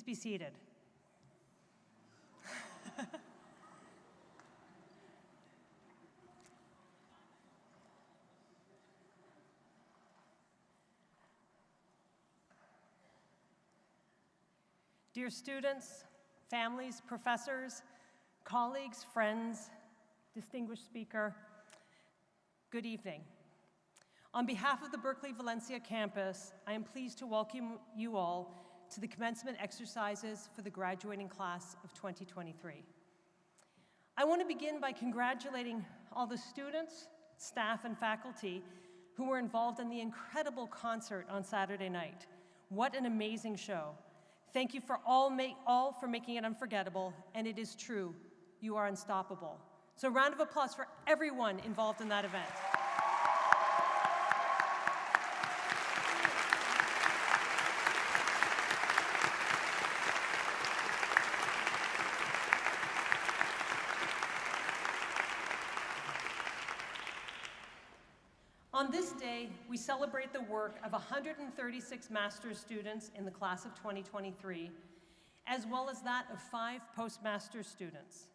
Please be seated. Dear students, families, professors, colleagues, friends, distinguished speaker, good evening. On behalf of the Berklee Valencia campus, I am pleased to welcome you all to the commencement exercises for the graduating class of 2023. I want to begin by congratulating all the students, staff, and faculty who were involved in the incredible concert on Saturday night. What an amazing show. Thank you for all for making it unforgettable, and it is true, you are unstoppable. So a round of applause for everyone involved in that event. On this day, we celebrate the work of 136 master's students in the class of 2023, as well as that of 5 postmaster's students.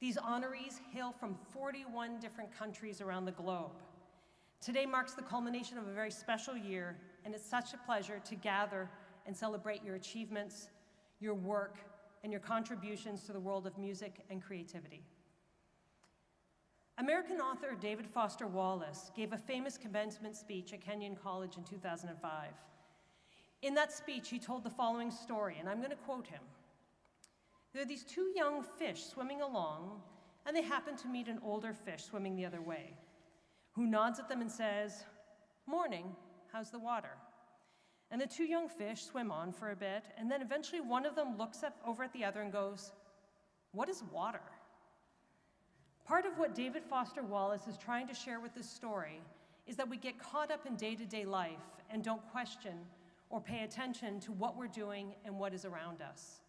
These honorees hail from 41 different countries around the globe. Today marks the culmination of a very special year, and it's such a pleasure to gather and celebrate your achievements, your work, and your contributions to the world of music and creativity. American author David Foster Wallace gave a famous commencement speech at Kenyon College in 2005. In that speech, he told the following story, and I'm going to quote him. There are these 2 young fish swimming along, and they happen to meet an older fish swimming the other way, who nods at them and says, "Morning, how's the water?" And the 2 young fish swim on for a bit, and then eventually one of them looks over at the other and goes, "What is water?" Part of what David Foster Wallace is trying to share with this story is that we get caught up in day-to-day life and don't question or pay attention to what we're doing and what is around us.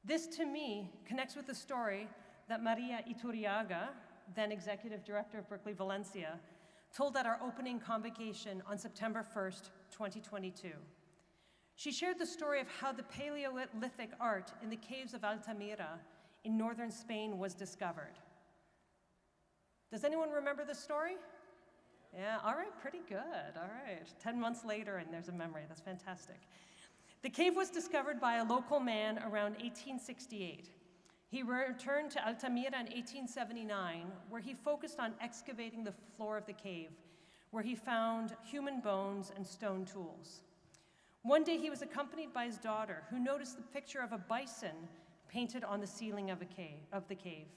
This, to me, connects with the story that Maria Iturriaga, then Executive Director of Berklee Valencia, told at our opening convocation on September 1st, 2022. She shared the story of how the Paleolithic art in the caves of Altamira in northern Spain was discovered. Does anyone remember this story? Yeah, all right, pretty good, all right. 10 months later and there's a memory, that's fantastic. The cave was discovered by a local man around 1868. He returned to Altamira in 1879, where he focused on excavating the floor of the cave, where he found human bones and stone tools. One day he was accompanied by his daughter, who noticed the picture of a bison painted on the ceiling of the cave.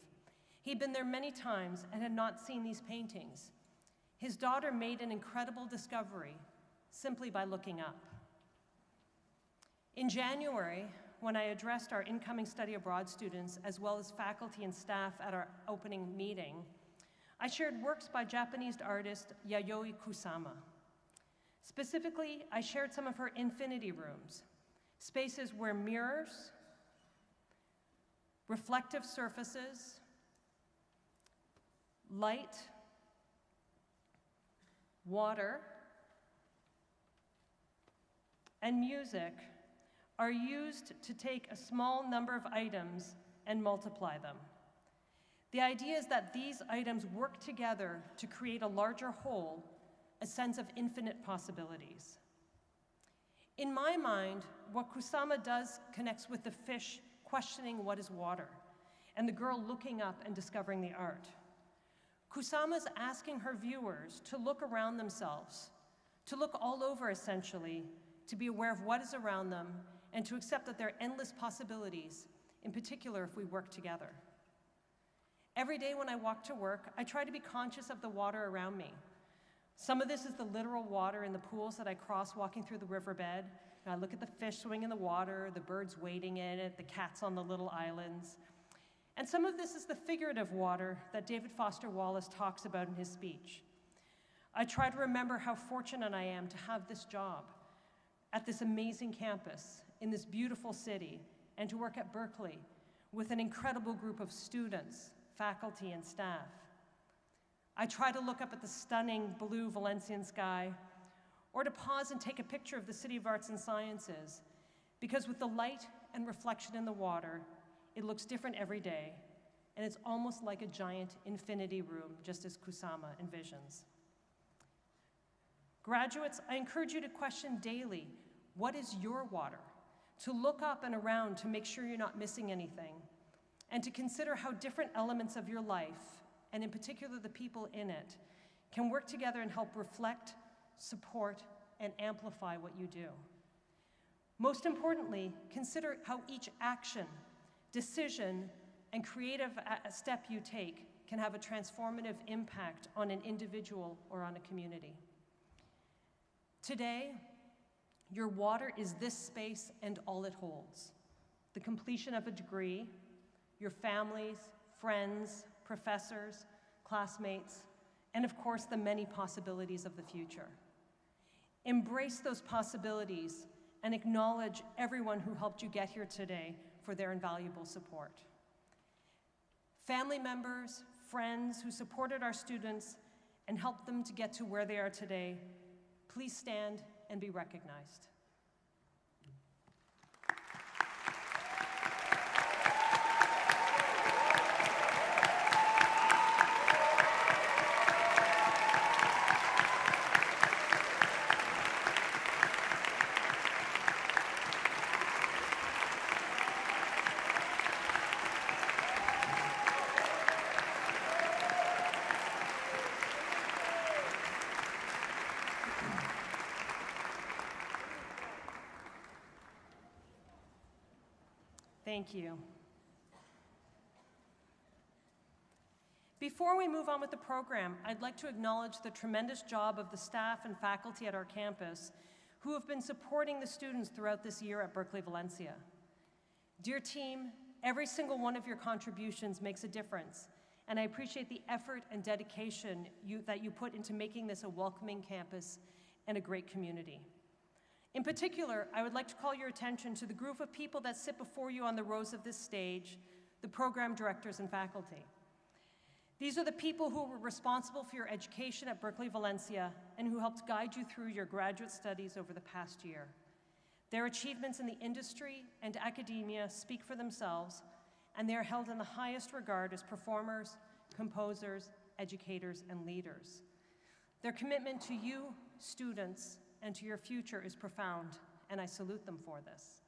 He'd been there many times and had not seen these paintings. His daughter made an incredible discovery simply by looking up. In January, when I addressed our incoming study abroad students as well as faculty and staff at our opening meeting, I shared works by Japanese artist Yayoi Kusama. Specifically, I shared some of her infinity rooms, spaces where mirrors, reflective surfaces, light, water, and music are used to take a small number of items and multiply them. The idea is that these items work together to create a larger whole, a sense of infinite possibilities. In my mind, what Kusama does connects with the fish questioning what is water, and the girl looking up and discovering the art. Kusama's asking her viewers to look around themselves, to look all over essentially, to be aware of what is around them, and to accept that there are endless possibilities, in particular if we work together. Every day when I walk to work, I try to be conscious of the water around me. Some of this is the literal water in the pools that I cross walking through the riverbed. I look at the fish swimming in the water, the birds wading in it, the cats on the little islands. And some of this is the figurative water that David Foster Wallace talks about in his speech. I try to remember how fortunate I am to have this job at this amazing campus in this beautiful city and to work at Berklee with an incredible group of students, faculty, and staff. I try to look up at the stunning blue Valencian sky or to pause and take a picture of the City of Arts and Sciences, Because with the light and reflection in the water, it looks different every day, and it's almost like a giant infinity room, just as Kusama envisions. Graduates, I encourage you to question daily, what is your water? To look up and around to make sure you're not missing anything, and to consider how different elements of your life, and in particular the people in it, can work together and help reflect, support, and amplify what you do. Most importantly, consider how each action, decision, and creative step you take can have a transformative impact on an individual or on a community. Today, your water is this space and all it holds. The completion of a degree, your families, friends, professors, classmates, and of course, the many possibilities of the future. Embrace those possibilities and acknowledge everyone who helped you get here today for their invaluable support. Family members, friends who supported our students and helped them to get to where they are today, please stand and be recognized. Thank you. Before we move on with the program, I'd like to acknowledge the tremendous job of the staff and faculty at our campus who have been supporting the students throughout this year at Berklee Valencia. Dear team, every single one of your contributions makes a difference, and I appreciate the effort and dedication that you put into making this a welcoming campus and a great community. In particular, I would like to call your attention to the group of people that sit before you on the rows of this stage, the program directors and faculty. These are the people who were responsible for your education at Berklee Valencia and who helped guide you through your graduate studies over the past year. Their achievements in the industry and academia speak for themselves, and they are held in the highest regard as performers, composers, educators, and leaders. Their commitment to you, students, and to your future is profound, and I salute them for this.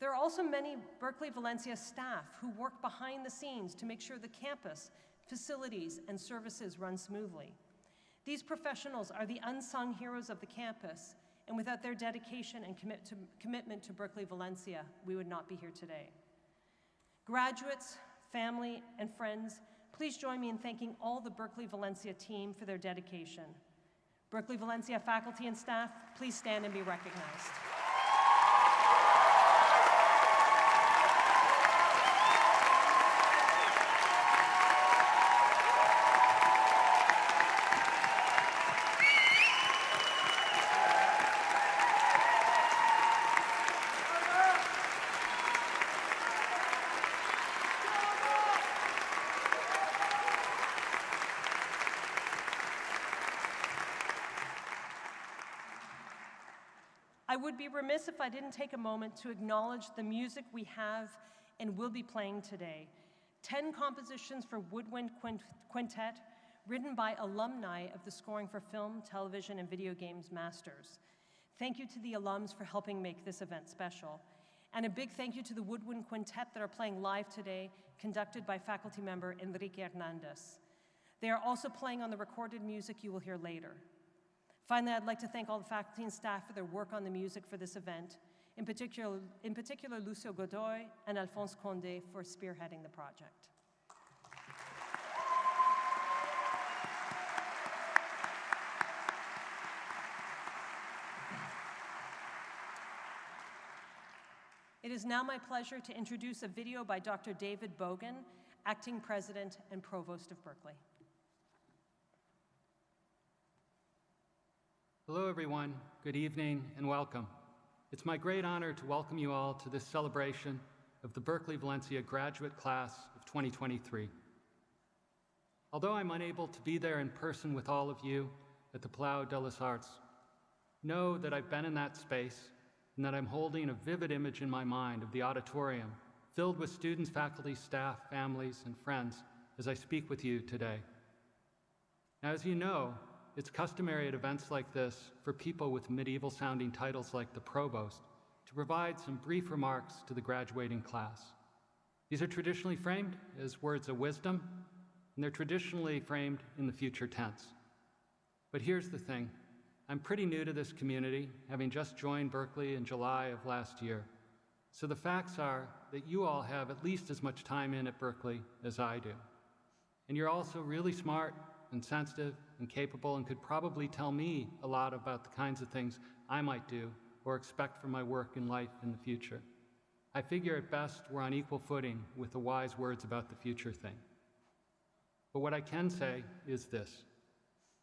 There are also many Berklee Valencia staff who work behind the scenes to make sure the campus, facilities, and services run smoothly. These professionals are the unsung heroes of the campus, and without their dedication and commitment to Berklee Valencia, we would not be here today. Graduates, family, and friends, please join me in thanking all the Berklee Valencia team for their dedication. Berklee Valencia faculty and staff, please stand and be recognized. I would be remiss if I didn't take a moment to acknowledge the music we have and will be playing today. 10 compositions for woodwind quintet written by alumni of the Scoring for Film, Television, and Video Games Masters. Thank you to the alums for helping make this event special. And a big thank you to the woodwind quintet that are playing live today, conducted by faculty member Enrique Hernandez. They are also playing on the recorded music you will hear later. Finally, I'd like to thank all the faculty and staff for their work on the music for this event, in particular Lucio Godoy and Alphonse Condé for spearheading the project. It is now my pleasure to introduce a video by Dr. David Bogan, Acting President and Provost of Berklee. Hello, everyone. Good evening and welcome. It's my great honor to welcome you all to this celebration of the Berklee Valencia graduate class of 2023. Although I'm unable to be there in person with all of you at the Palau de las Arts, know that I've been in that space and that I'm holding a vivid image in my mind of the auditorium filled with students, faculty, staff, families, and friends as I speak with you today. Now, as you know, it's customary at events like this for people with medieval-sounding titles like the Provost to provide some brief remarks to the graduating class. These are traditionally framed as words of wisdom, and they're traditionally framed in the future tense. But here's the thing. I'm pretty new to this community, having just joined Berklee in July of last year. So the facts are that you all have at least as much time in at Berklee as I do. And you're also really smart and sensitive and capable and could probably tell me a lot about the kinds of things I might do or expect from my work in life in the future. I figure at best we're on equal footing with the wise words about the future thing. But what I can say is this.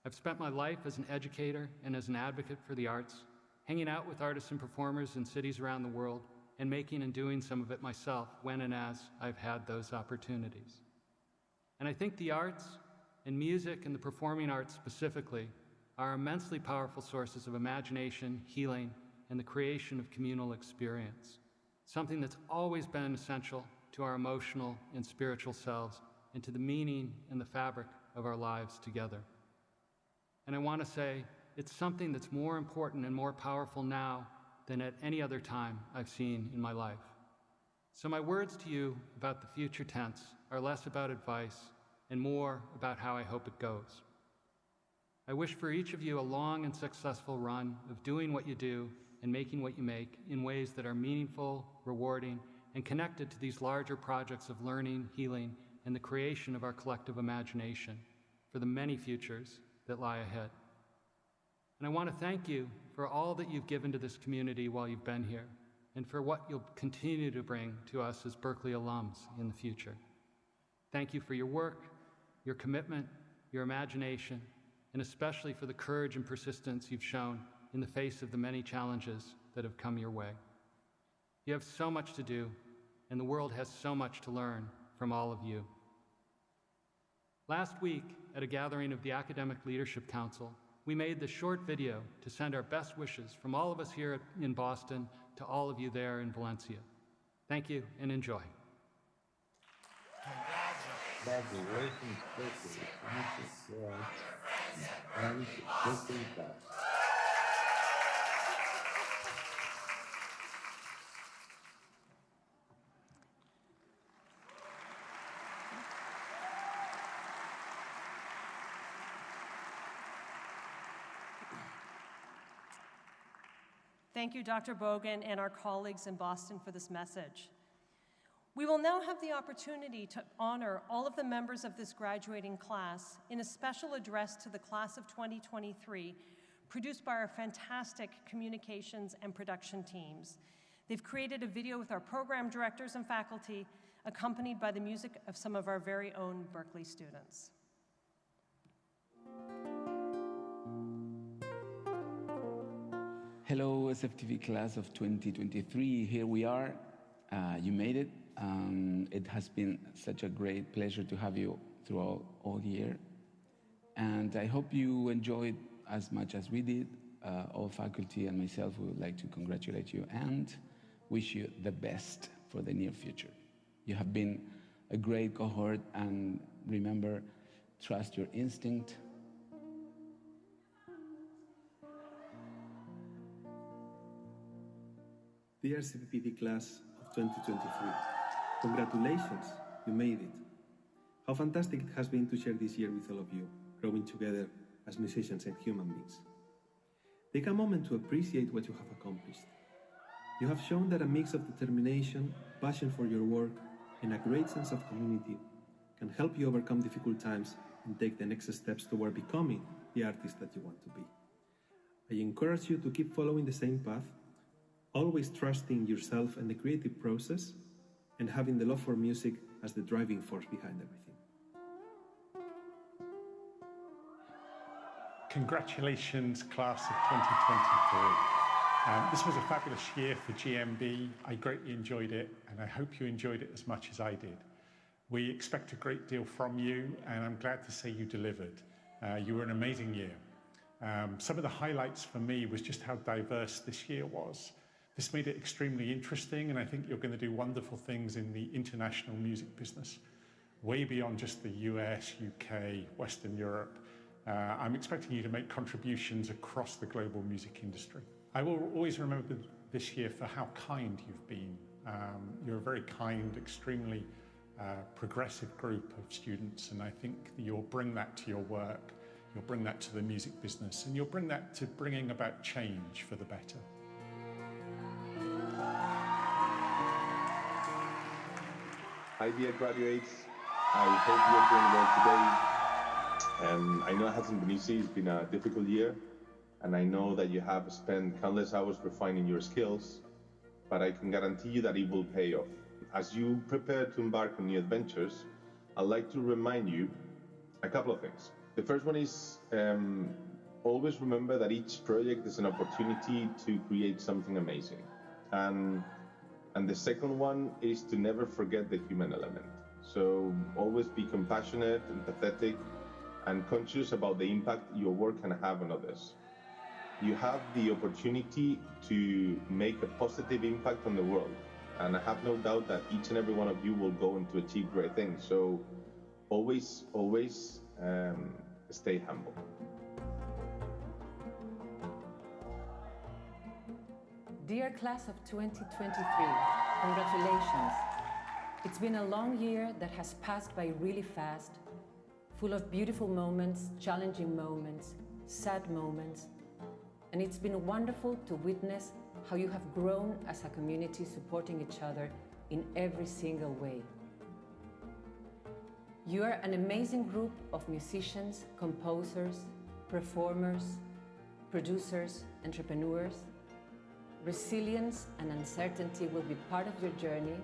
I've spent my life as an educator and as an advocate for the arts, hanging out with artists and performers in cities around the world, and making and doing some of it myself when and as I've had those opportunities. And I think the arts, and music and the performing arts specifically, are immensely powerful sources of imagination, healing, and the creation of communal experience, something that's always been essential to our emotional and spiritual selves and to the meaning and the fabric of our lives together. And I want to say it's something that's more important and more powerful now than at any other time I've seen in my life. So my words to you about the future tense are less about advice and more about how I hope it goes. I wish for each of you a long and successful run of doing what you do and making what you make in ways that are meaningful, rewarding, and connected to these larger projects of learning, healing, and the creation of our collective imagination for the many futures that lie ahead. And I want to thank you for all that you've given to this community while you've been here, and for what you'll continue to bring to us as Berklee alums in the future. Thank you for your work, your commitment, your imagination, and especially for the courage and persistence you've shown in the face of the many challenges that have come your way. You have so much to do, and the world has so much to learn from all of you. Last week, at a gathering of the Academic Leadership Council, we made this short video to send our best wishes from all of us here in Boston to all of you there in Valencia. Thank you and enjoy. Thank you, Dr. Bogan, and our colleagues in Boston for this message. We will now have the opportunity to honor all of the members of this graduating class in a special address to the class of 2023, produced by our fantastic communications and production teams. They've created a video with our program directors and faculty, accompanied by the music of some of our very own Berklee students. Hello, SFTV class of 2023. Here we are. You made it. It has been such a great pleasure to have you throughout all year. And I hope you enjoyed as much as we did. All faculty and myself would like to congratulate you and wish you the best for the near future. You have been a great cohort, and remember, trust your instinct. Dear CPPD class of 2023, congratulations, you made it. How fantastic it has been to share this year with all of you, growing together as musicians and human beings. Take a moment to appreciate what you have accomplished. You have shown that a mix of determination, passion for your work, and a great sense of community can help you overcome difficult times and take the next steps toward becoming the artist that you want to be. I encourage you to keep following the same path, always trusting yourself and the creative process, and having the love for music as the driving force behind everything. Congratulations, class of 2023. This was a fabulous year for GMB. I greatly enjoyed it, and I hope you enjoyed it as much as I did. We expect a great deal from you, and I'm glad to say you delivered. You were an amazing year. Some of the highlights for me was just how diverse this year was. This made it extremely interesting, and I think you're going to do wonderful things in the international music business, way beyond just the US, UK, Western Europe. I'm expecting you to make contributions across the global music industry. I will always remember this year for how kind you've been. You're a very kind, extremely progressive group of students, and I think you'll bring that to your work, you'll bring that to the music business, and you'll bring that to bringing about change for the better. Hi dear graduates, I hope you're doing well today. I know it hasn't been easy, it's been a difficult year, and I know that you have spent countless hours refining your skills, but I can guarantee you that it will pay off. As you prepare to embark on new adventures, I'd like to remind you a couple of things. The first one is always remember that each project is an opportunity to create something amazing. And the second one is to never forget the human element. So always be compassionate, empathetic, and conscious about the impact your work can have on others. You have the opportunity to make a positive impact on the world. And I have no doubt that each and every one of you will go on to achieve great things. So always stay humble. Dear class of 2023, congratulations. It's been a long year that has passed by really fast, full of beautiful moments, challenging moments, sad moments, and it's been wonderful to witness how you have grown as a community, supporting each other in every single way. You are an amazing group of musicians, composers, performers, producers, entrepreneurs. Resilience and uncertainty will be part of your journey,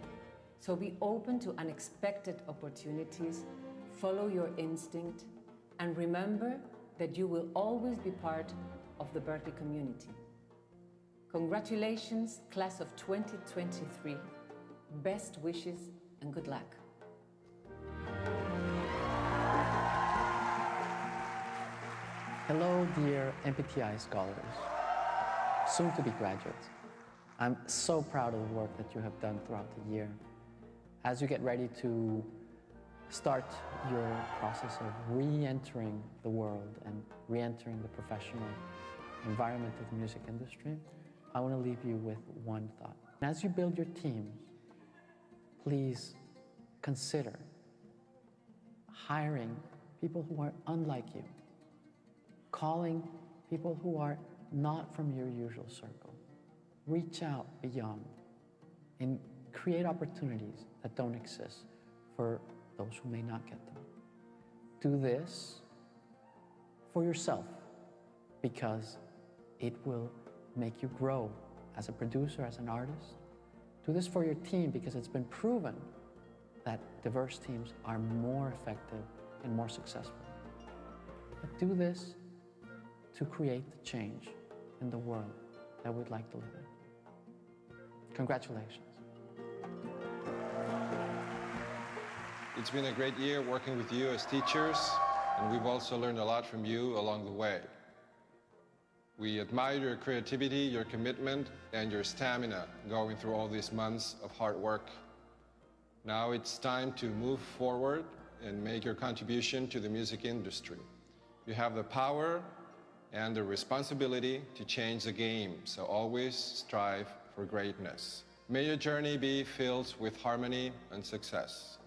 so be open to unexpected opportunities, follow your instinct, and remember that you will always be part of the Berklee community. Congratulations, class of 2023. Best wishes and good luck. Hello, dear MPTI scholars, soon-to-be graduates. I'm so proud of the work that you have done throughout the year. As you get ready to start your process of re-entering the world and re-entering the professional environment of the music industry, I want to leave you with one thought. As you build your teams, please consider hiring people who are unlike you, calling people who are not from your usual circle. Reach out beyond and create opportunities that don't exist for those who may not get them. Do this for yourself because it will make you grow as a producer, as an artist. Do this for your team because it's been proven that diverse teams are more effective and more successful. But do this to create the change in the world that we'd like to live in. Congratulations. It's been a great year working with you as teachers, and we've also learned a lot from you along the way. We admire your creativity, your commitment, and your stamina going through all these months of hard work. Now it's time to move forward and make your contribution to the music industry. You have the power and the responsibility to change the game, so always strive for greatness. May your journey be filled with harmony and success.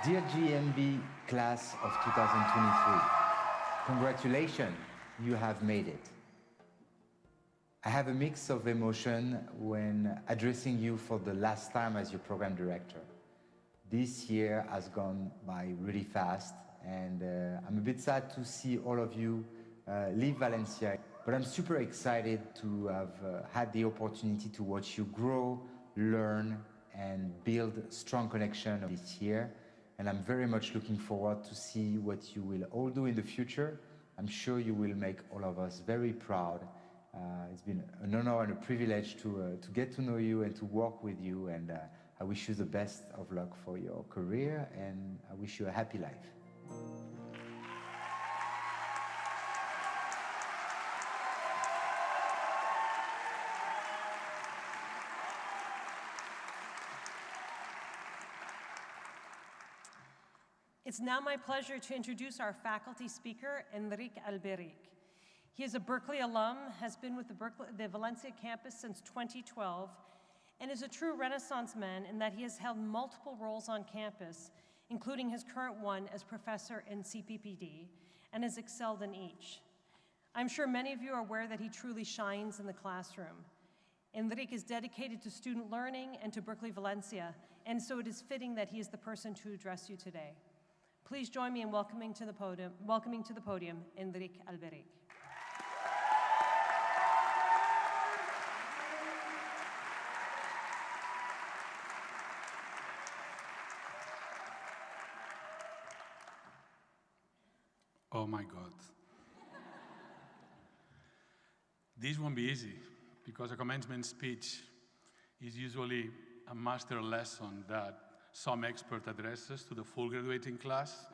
Dear GMB class of 2023, congratulations, you have made it. I have a mix of emotion when addressing you for the last time as your program director. This year has gone by really fast, and I'm a bit sad to see all of you leave Valencia, but I'm super excited to have had the opportunity to watch you grow, learn, and build strong connection this year. And I'm very much looking forward to see what you will all do in the future. I'm sure you will make all of us very proud. It's been an honor and a privilege to get to know you and to work with you, and I wish you the best of luck for your career, and I wish you a happy life. It's now my pleasure to introduce our faculty speaker, Enrique Alberic. He is a Berklee alum, has been with the Valencia campus since 2012, and is a true Renaissance man in that he has held multiple roles on campus, including his current one as professor in CPPD, and has excelled in each. I'm sure many of you are aware that he truly shines in the classroom. Enrique is dedicated to student learning and to Berklee Valencia, and so it is fitting that he is the person to address you today. Please join me in welcoming to the podium, Enrique Alberic. Oh my God. This won't be easy, because a commencement speech is usually a master lesson that some expert addresses to the full graduating class,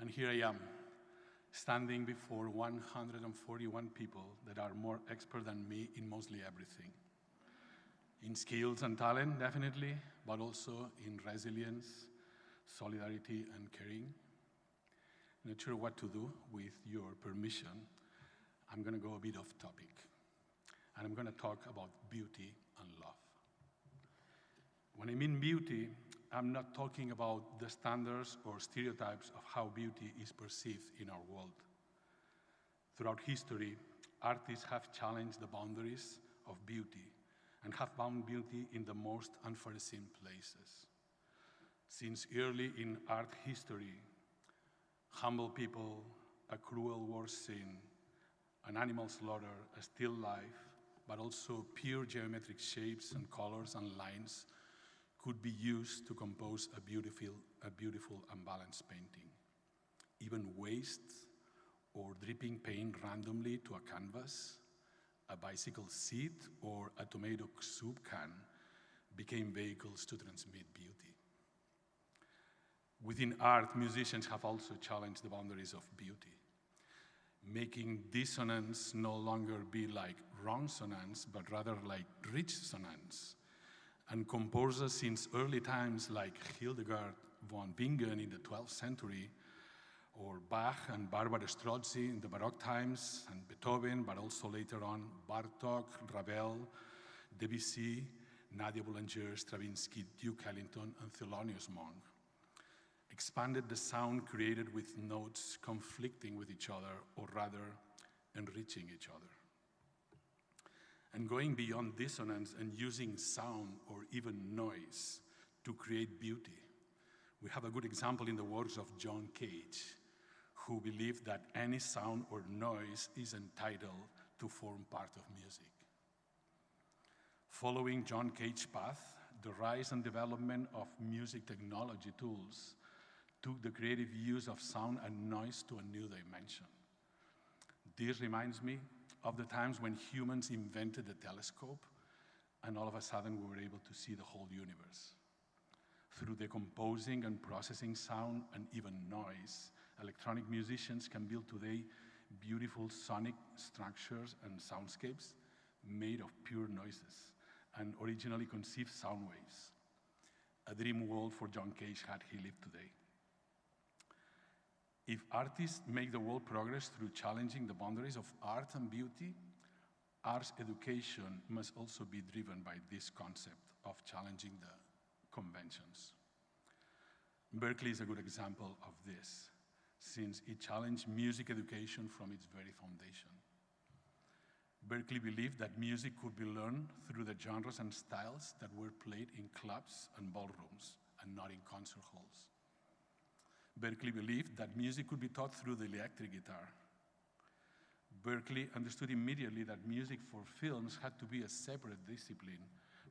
and here I am, standing before 141 people that are more expert than me in mostly everything. In skills and talent, definitely, but also in resilience, solidarity, and caring. Not sure what to do. With your permission, I'm going to go a bit off topic. And I'm going to talk about beauty and love. When I mean beauty, I'm not talking about the standards or stereotypes of how beauty is perceived in our world. Throughout history, artists have challenged the boundaries of beauty and have found beauty in the most unforeseen places. Since early in art history, humble people, a cruel war scene, an animal slaughter, a still life, but also pure geometric shapes and colors and lines could be used to compose a beautiful and balanced painting. Even waste or dripping paint randomly to a canvas, a bicycle seat, or a tomato soup can became vehicles to transmit beauty. Within art, musicians have also challenged the boundaries of beauty, making dissonance no longer be like wrong sonance, but rather like rich sonance. And composers since early times like Hildegard von Bingen in the 12th century, or Bach and Barbara Strozzi in the Baroque times, and Beethoven, but also later on Bartók, Ravel, Debussy, Nadia Boulanger, Stravinsky, Duke Ellington, and Thelonious Monk, expanded the sound created with notes conflicting with each other, or rather, enriching each other. And going beyond dissonance and using sound or even noise to create beauty, we have a good example in the works of John Cage, who believed that any sound or noise is entitled to form part of music. Following John Cage's path, the rise and development of music technology tools took the creative use of sound and noise to a new dimension. This reminds me of the times when humans invented the telescope, and all of a sudden we were able to see the whole universe. Through decomposing and processing sound and even noise, electronic musicians can build today beautiful sonic structures and soundscapes made of pure noises and originally conceived sound waves. A dream world for John Cage had he lived today. If artists make the world progress through challenging the boundaries of art and beauty, arts education must also be driven by this concept of challenging the conventions. Berklee is a good example of this, since it challenged music education from its very foundation. Berklee believed that music could be learned through the genres and styles that were played in clubs and ballrooms, and not in concert halls. Berklee believed that music could be taught through the electric guitar. Berklee understood immediately that music for films had to be a separate discipline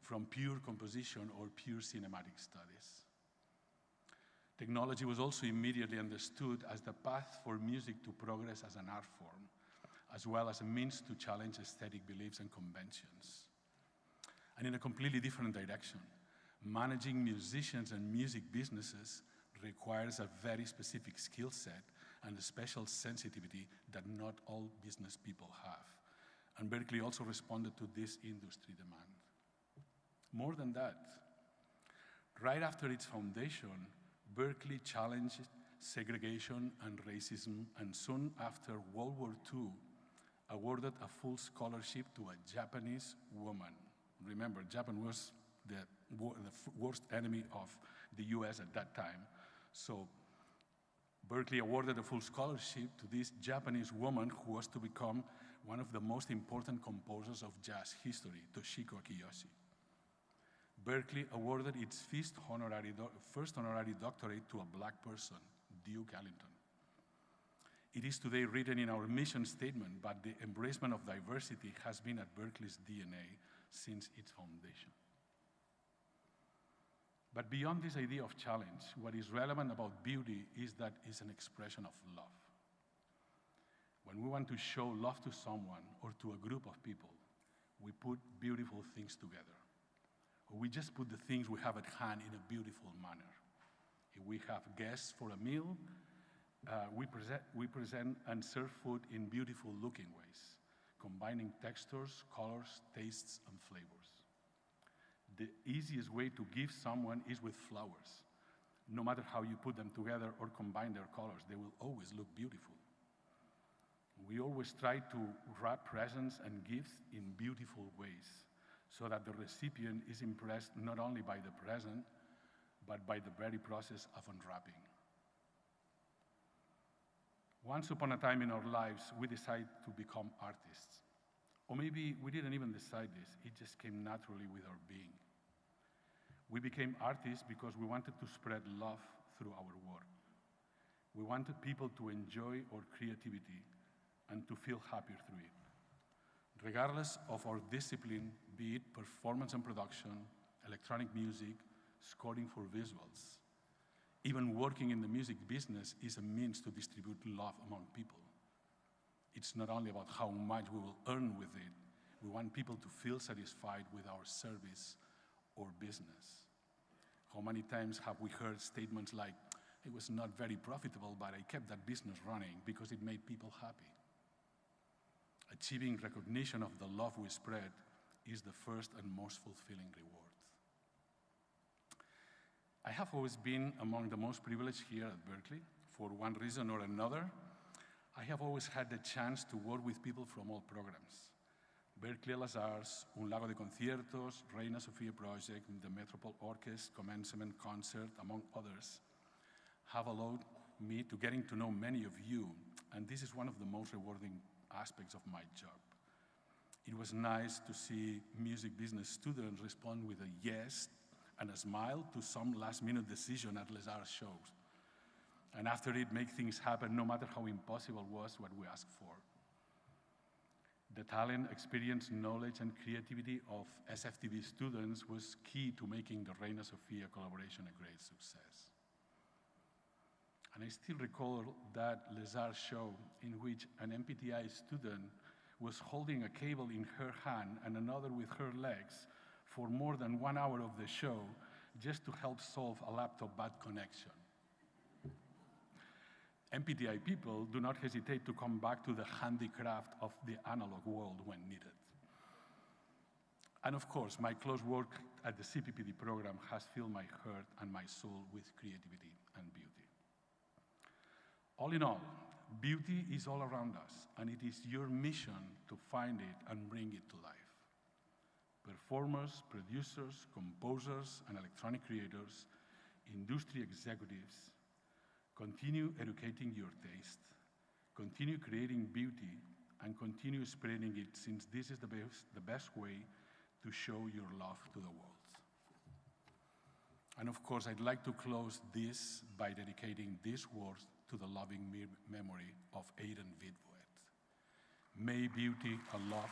from pure composition or pure cinematic studies. Technology was also immediately understood as the path for music to progress as an art form, as well as a means to challenge aesthetic beliefs and conventions. And in a completely different direction, managing musicians and music businesses requires a very specific skill set and a special sensitivity that not all business people have. And Berklee also responded to this industry demand. More than that, right after its foundation, Berklee challenged segregation and racism, and soon after World War II, awarded a full scholarship to a Japanese woman. Remember, Japan was the worst enemy of the US at that time. So Berklee awarded a full scholarship to this Japanese woman who was to become one of the most important composers of jazz history, Toshiko Kiyoshi. Berklee awarded its first honorary doctorate to a black person, Duke Ellington. It is today written in our mission statement, but the embracement of diversity has been at Berklee's DNA since its foundation. But beyond this idea of challenge, what is relevant about beauty is that it's an expression of love. When we want to show love to someone or to a group of people, we put beautiful things together. Or we just put the things we have at hand in a beautiful manner. If we have guests for a meal, we present and serve food in beautiful looking ways, combining textures, colors, tastes, and flavors. The easiest way to give someone is with flowers. No matter how you put them together or combine their colors, they will always look beautiful. We always try to wrap presents and gifts in beautiful ways so that the recipient is impressed not only by the present, but by the very process of unwrapping. Once upon a time in our lives, we decided to become artists. Or maybe we didn't even decide this, it just came naturally with our being. We became artists because we wanted to spread love through our work. We wanted people to enjoy our creativity and to feel happier through it. Regardless of our discipline, be it performance and production, electronic music, scoring for visuals, even working in the music business is a means to distribute love among people. It's not only about how much we will earn with it, we want people to feel satisfied with our service or business. How many times have we heard statements like, it was not very profitable, but I kept that business running because it made people happy. Achieving recognition of the love we spread is the first and most fulfilling reward. I have always been among the most privileged here at Berklee. For one reason or another, I have always had the chance to work with people from all programs. Berklee Les Arts, Un Lago de Conciertos, Reina Sofia Project, the Metropole Orchestra, Commencement Concert, among others, have allowed me to getting to know many of you, and this is one of the most rewarding aspects of my job. It was nice to see music business students respond with a yes and a smile to some last-minute decision at Les Arts shows. And after it, make things happen no matter how impossible was what we asked for. The talent, experience, knowledge, and creativity of SFTV students was key to making the Reina Sofia collaboration a great success. And I still recall that Les Arts show in which an MPTI student was holding a cable in her hand and another with her legs for more than 1 hour of the show just to help solve a laptop bad connection. MPTI people do not hesitate to come back to the handicraft of the analog world when needed. And of course, my close work at the CPPD program has filled my heart and my soul with creativity and beauty. All in all, beauty is all around us, and it is your mission to find it and bring it to life. Performers, producers, composers, and electronic creators, industry executives, continue educating your taste, continue creating beauty, and continue spreading it, since this is the best way to show your love to the world. And of course, I'd like to close this by dedicating these words to the loving memory of Aidan Vidvoet. May beauty and love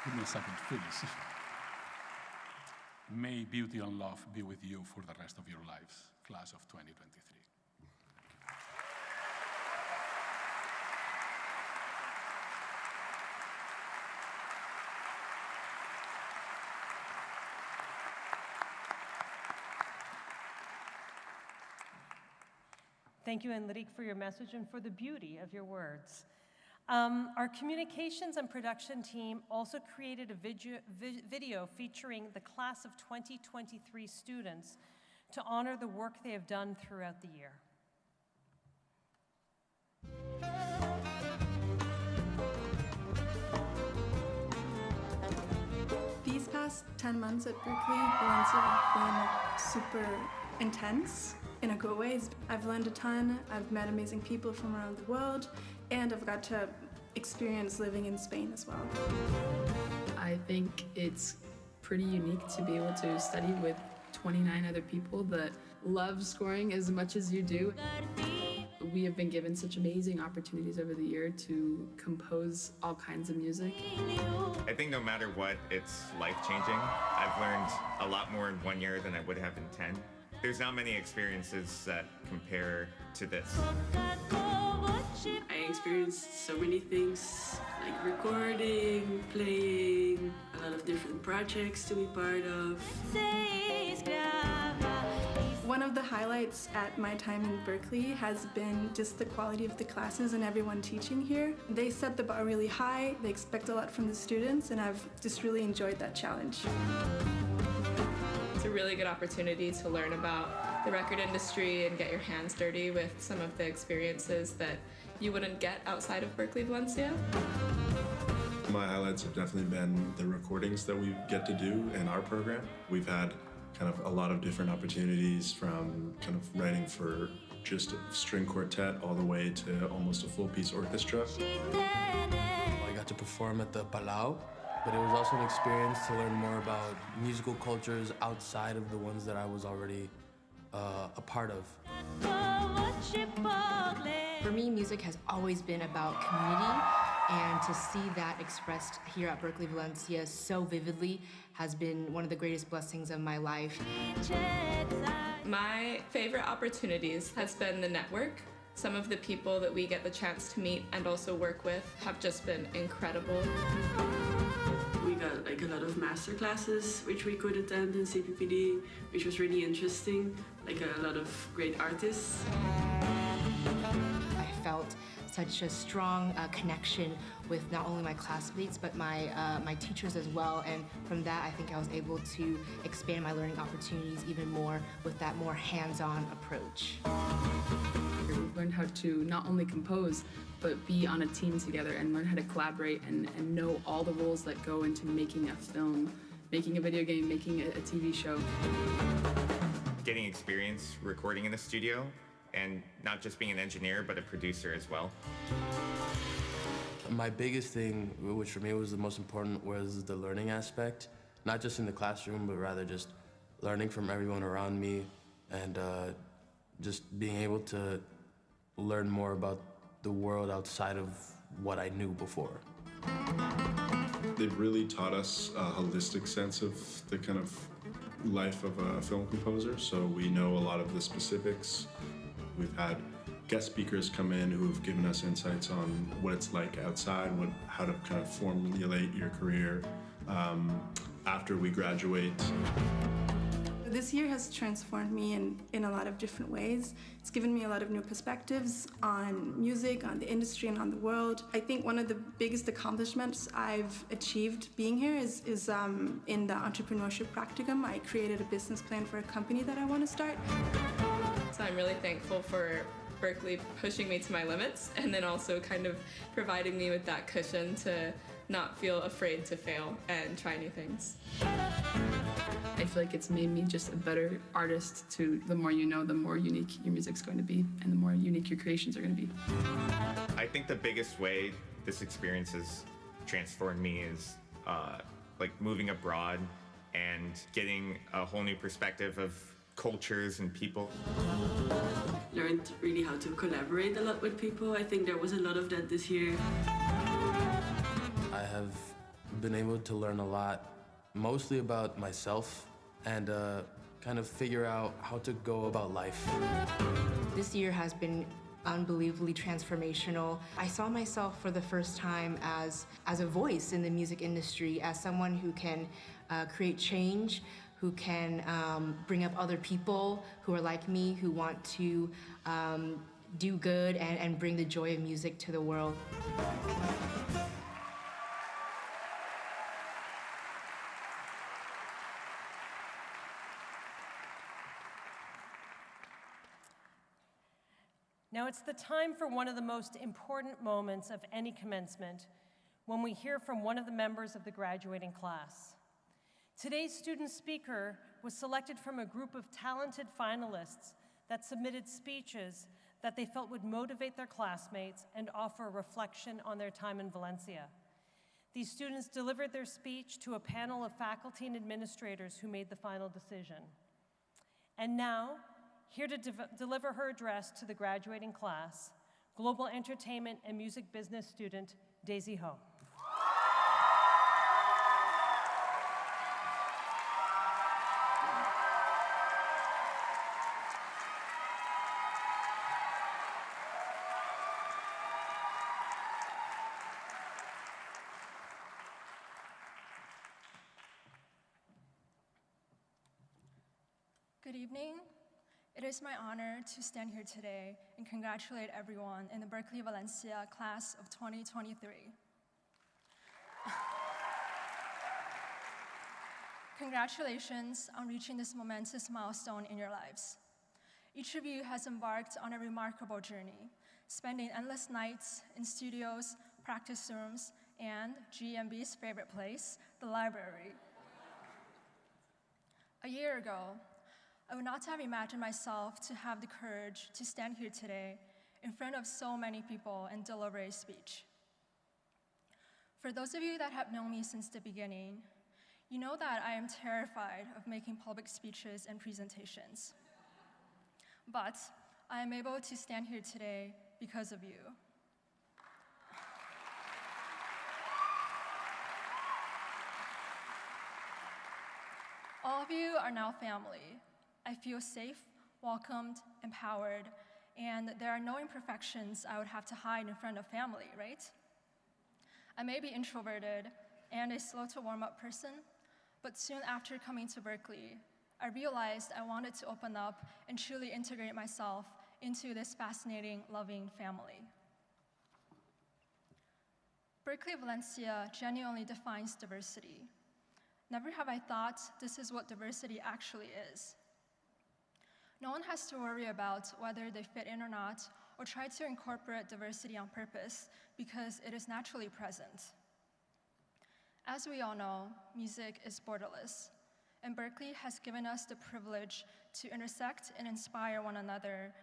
Give me a second, please. May beauty and love be with you for the rest of your lives, class of 2023. Thank you, Enrique, for your message and for the beauty of your words. Our communications and production team also created a video featuring the class of 2023 students to honor the work they have done throughout the year. These past 10 months at Berklee Valencia have been super intense in a good way. I've learned a ton, I've met amazing people from around the world, and I've got to experience living in Spain as well. I think it's pretty unique to be able to study with 29 other people that love scoring as much as you do. We have been given such amazing opportunities over the year to compose all kinds of music. I think no matter what, it's life-changing. I've learned a lot more in 1 year than I would have in 10. There's not many experiences that compare to this. I experienced so many things, like recording, playing, a lot of different projects to be part of. One of the highlights at my time in Berklee has been just the quality of the classes and everyone teaching here. They set the bar really high, they expect a lot from the students, and I've just really enjoyed that challenge. It's a really good opportunity to learn about the record industry and get your hands dirty with some of the experiences that you wouldn't get outside of Berklee Valencia. My highlights have definitely been the recordings that we get to do in our program. We've had kind of a lot of different opportunities, from kind of writing for just a string quartet all the way to almost a full-piece orchestra. I got to perform at the Palau, but it was also an experience to learn more about musical cultures outside of the ones that I was already a part of. For me, music has always been about community, and to see that expressed here at Berklee Valencia so vividly has been one of the greatest blessings of my life. My favorite opportunities has been the network. Some of the people that we get the chance to meet and also work with have just been incredible. We got like a lot of master classes which we could attend in CPPD, which was really interesting, like a lot of great artists. I felt such a strong connection with not only my classmates but my teachers as well, and from that I think I was able to expand my learning opportunities even more with that more hands-on approach. We've learned how to not only compose but be on a team together and learn how to collaborate and know all the roles that go into making a film, making a video game, making a TV show. Getting experience recording in the studio, and not just being an engineer, but a producer as well. My biggest thing, which for me was the most important, was the learning aspect. Not just in the classroom, but rather just learning from everyone around me, and just being able to learn more about the world outside of what I knew before. They've really taught us a holistic sense of the kind of life of a film composer, so we know a lot of the specifics. We've had guest speakers come in who have given us insights on what it's like outside, how to kind of formulate your career after we graduate. This year has transformed me in a lot of different ways. It's given me a lot of new perspectives on music, on the industry, and on the world. I think one of the biggest accomplishments I've achieved being here is in the entrepreneurship practicum. I created a business plan for a company that I want to start. So I'm really thankful for Berklee pushing me to my limits, and then also kind of providing me with that cushion to not feel afraid to fail and try new things. I feel like it's made me just a better artist. The more you know, the more unique your music's going to be, and the more unique your creations are going to be. I think the biggest way this experience has transformed me is like moving abroad and getting a whole new perspective of cultures and people. Learned really how to collaborate a lot with people. I think there was a lot of that this year. I have been able to learn a lot, mostly about myself, and kind of figure out how to go about life. This year has been unbelievably transformational. I saw myself for the first time as a voice in the music industry, as someone who can create change, who can bring up other people who are like me, who want to do good and bring the joy of music to the world. Now it's the time for one of the most important moments of any commencement, when we hear from one of the members of the graduating class. Today's student speaker was selected from a group of talented finalists that submitted speeches that they felt would motivate their classmates and offer reflection on their time in Valencia. These students delivered their speech to a panel of faculty and administrators who made the final decision. And now, here to deliver her address to the graduating class, Global Entertainment and Music Business student, Daisy Ho. Good evening. It is my honor to stand here today and congratulate everyone in the Berklee Valencia class of 2023. Congratulations on reaching this momentous milestone in your lives. Each of you has embarked on a remarkable journey, spending endless nights in studios, practice rooms, and GMB's favorite place, the library. A year ago, I would not have imagined myself to have the courage to stand here today in front of so many people and deliver a speech. For those of you that have known me since the beginning, you know that I am terrified of making public speeches and presentations. But I am able to stand here today because of you. All of you are now family. I feel safe, welcomed, empowered, and there are no imperfections I would have to hide in front of family, right? I may be introverted and a slow to warm up person, but soon after coming to Berklee, I realized I wanted to open up and truly integrate myself into this fascinating, loving family. Berklee Valencia genuinely defines diversity. Never have I thought this is what diversity actually is. No one has to worry about whether they fit in or not, or try to incorporate diversity on purpose, because it is naturally present. As we all know, music is borderless, and Berklee has given us the privilege to intersect and inspire one another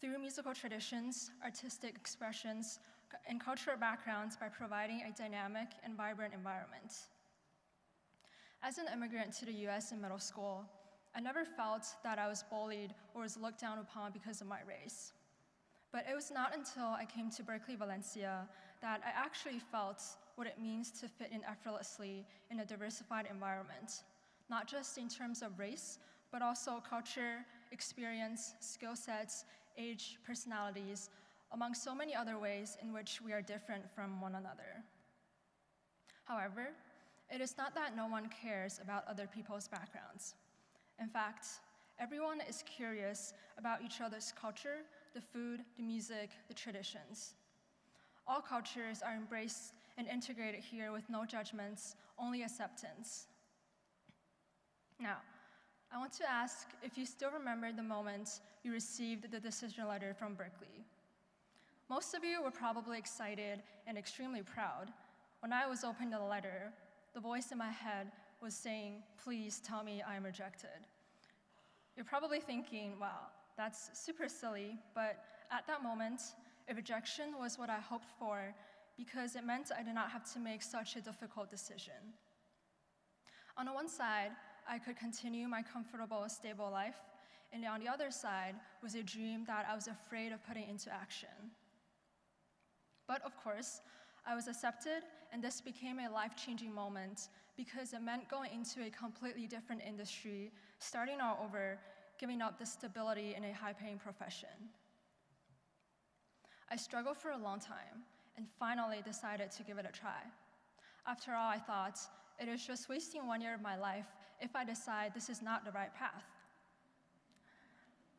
through musical traditions, artistic expressions, and cultural backgrounds by providing a dynamic and vibrant environment. As an immigrant to the US in middle school, I never felt that I was bullied or was looked down upon because of my race. But it was not until I came to Berklee Valencia that I actually felt what it means to fit in effortlessly in a diversified environment, not just in terms of race, but also culture, experience, skill sets, age, personalities, among so many other ways in which we are different from one another. However, it is not that no one cares about other people's backgrounds. In fact, everyone is curious about each other's culture, the food, the music, the traditions. All cultures are embraced and integrated here with no judgments, only acceptance. Now, I want to ask if you still remember the moment you received the decision letter from Berklee. Most of you were probably excited and extremely proud. When I was opening the letter, the voice in my head was saying, "Please tell me I'm rejected." You're probably thinking, wow, that's super silly, but at that moment, a rejection was what I hoped for because it meant I did not have to make such a difficult decision. On the one side, I could continue my comfortable, stable life, and on the other side was a dream that I was afraid of putting into action. But of course, I was accepted, and this became a life-changing moment because it meant going into a completely different industry, starting all over, giving up the stability in a high-paying profession. I struggled for a long time and finally decided to give it a try. After all, I thought, it is just wasting 1 year of my life if I decide this is not the right path.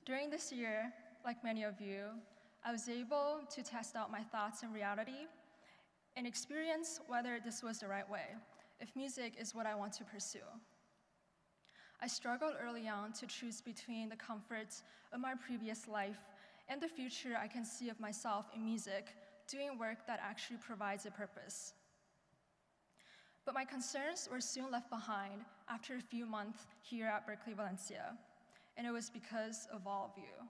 During this year, like many of you, I was able to test out my thoughts in reality and experience whether this was the right way, if music is what I want to pursue. I struggled early on to choose between the comforts of my previous life and the future I can see of myself in music, doing work that actually provides a purpose. But my concerns were soon left behind after a few months here at Berklee Valencia, and it was because of all of you.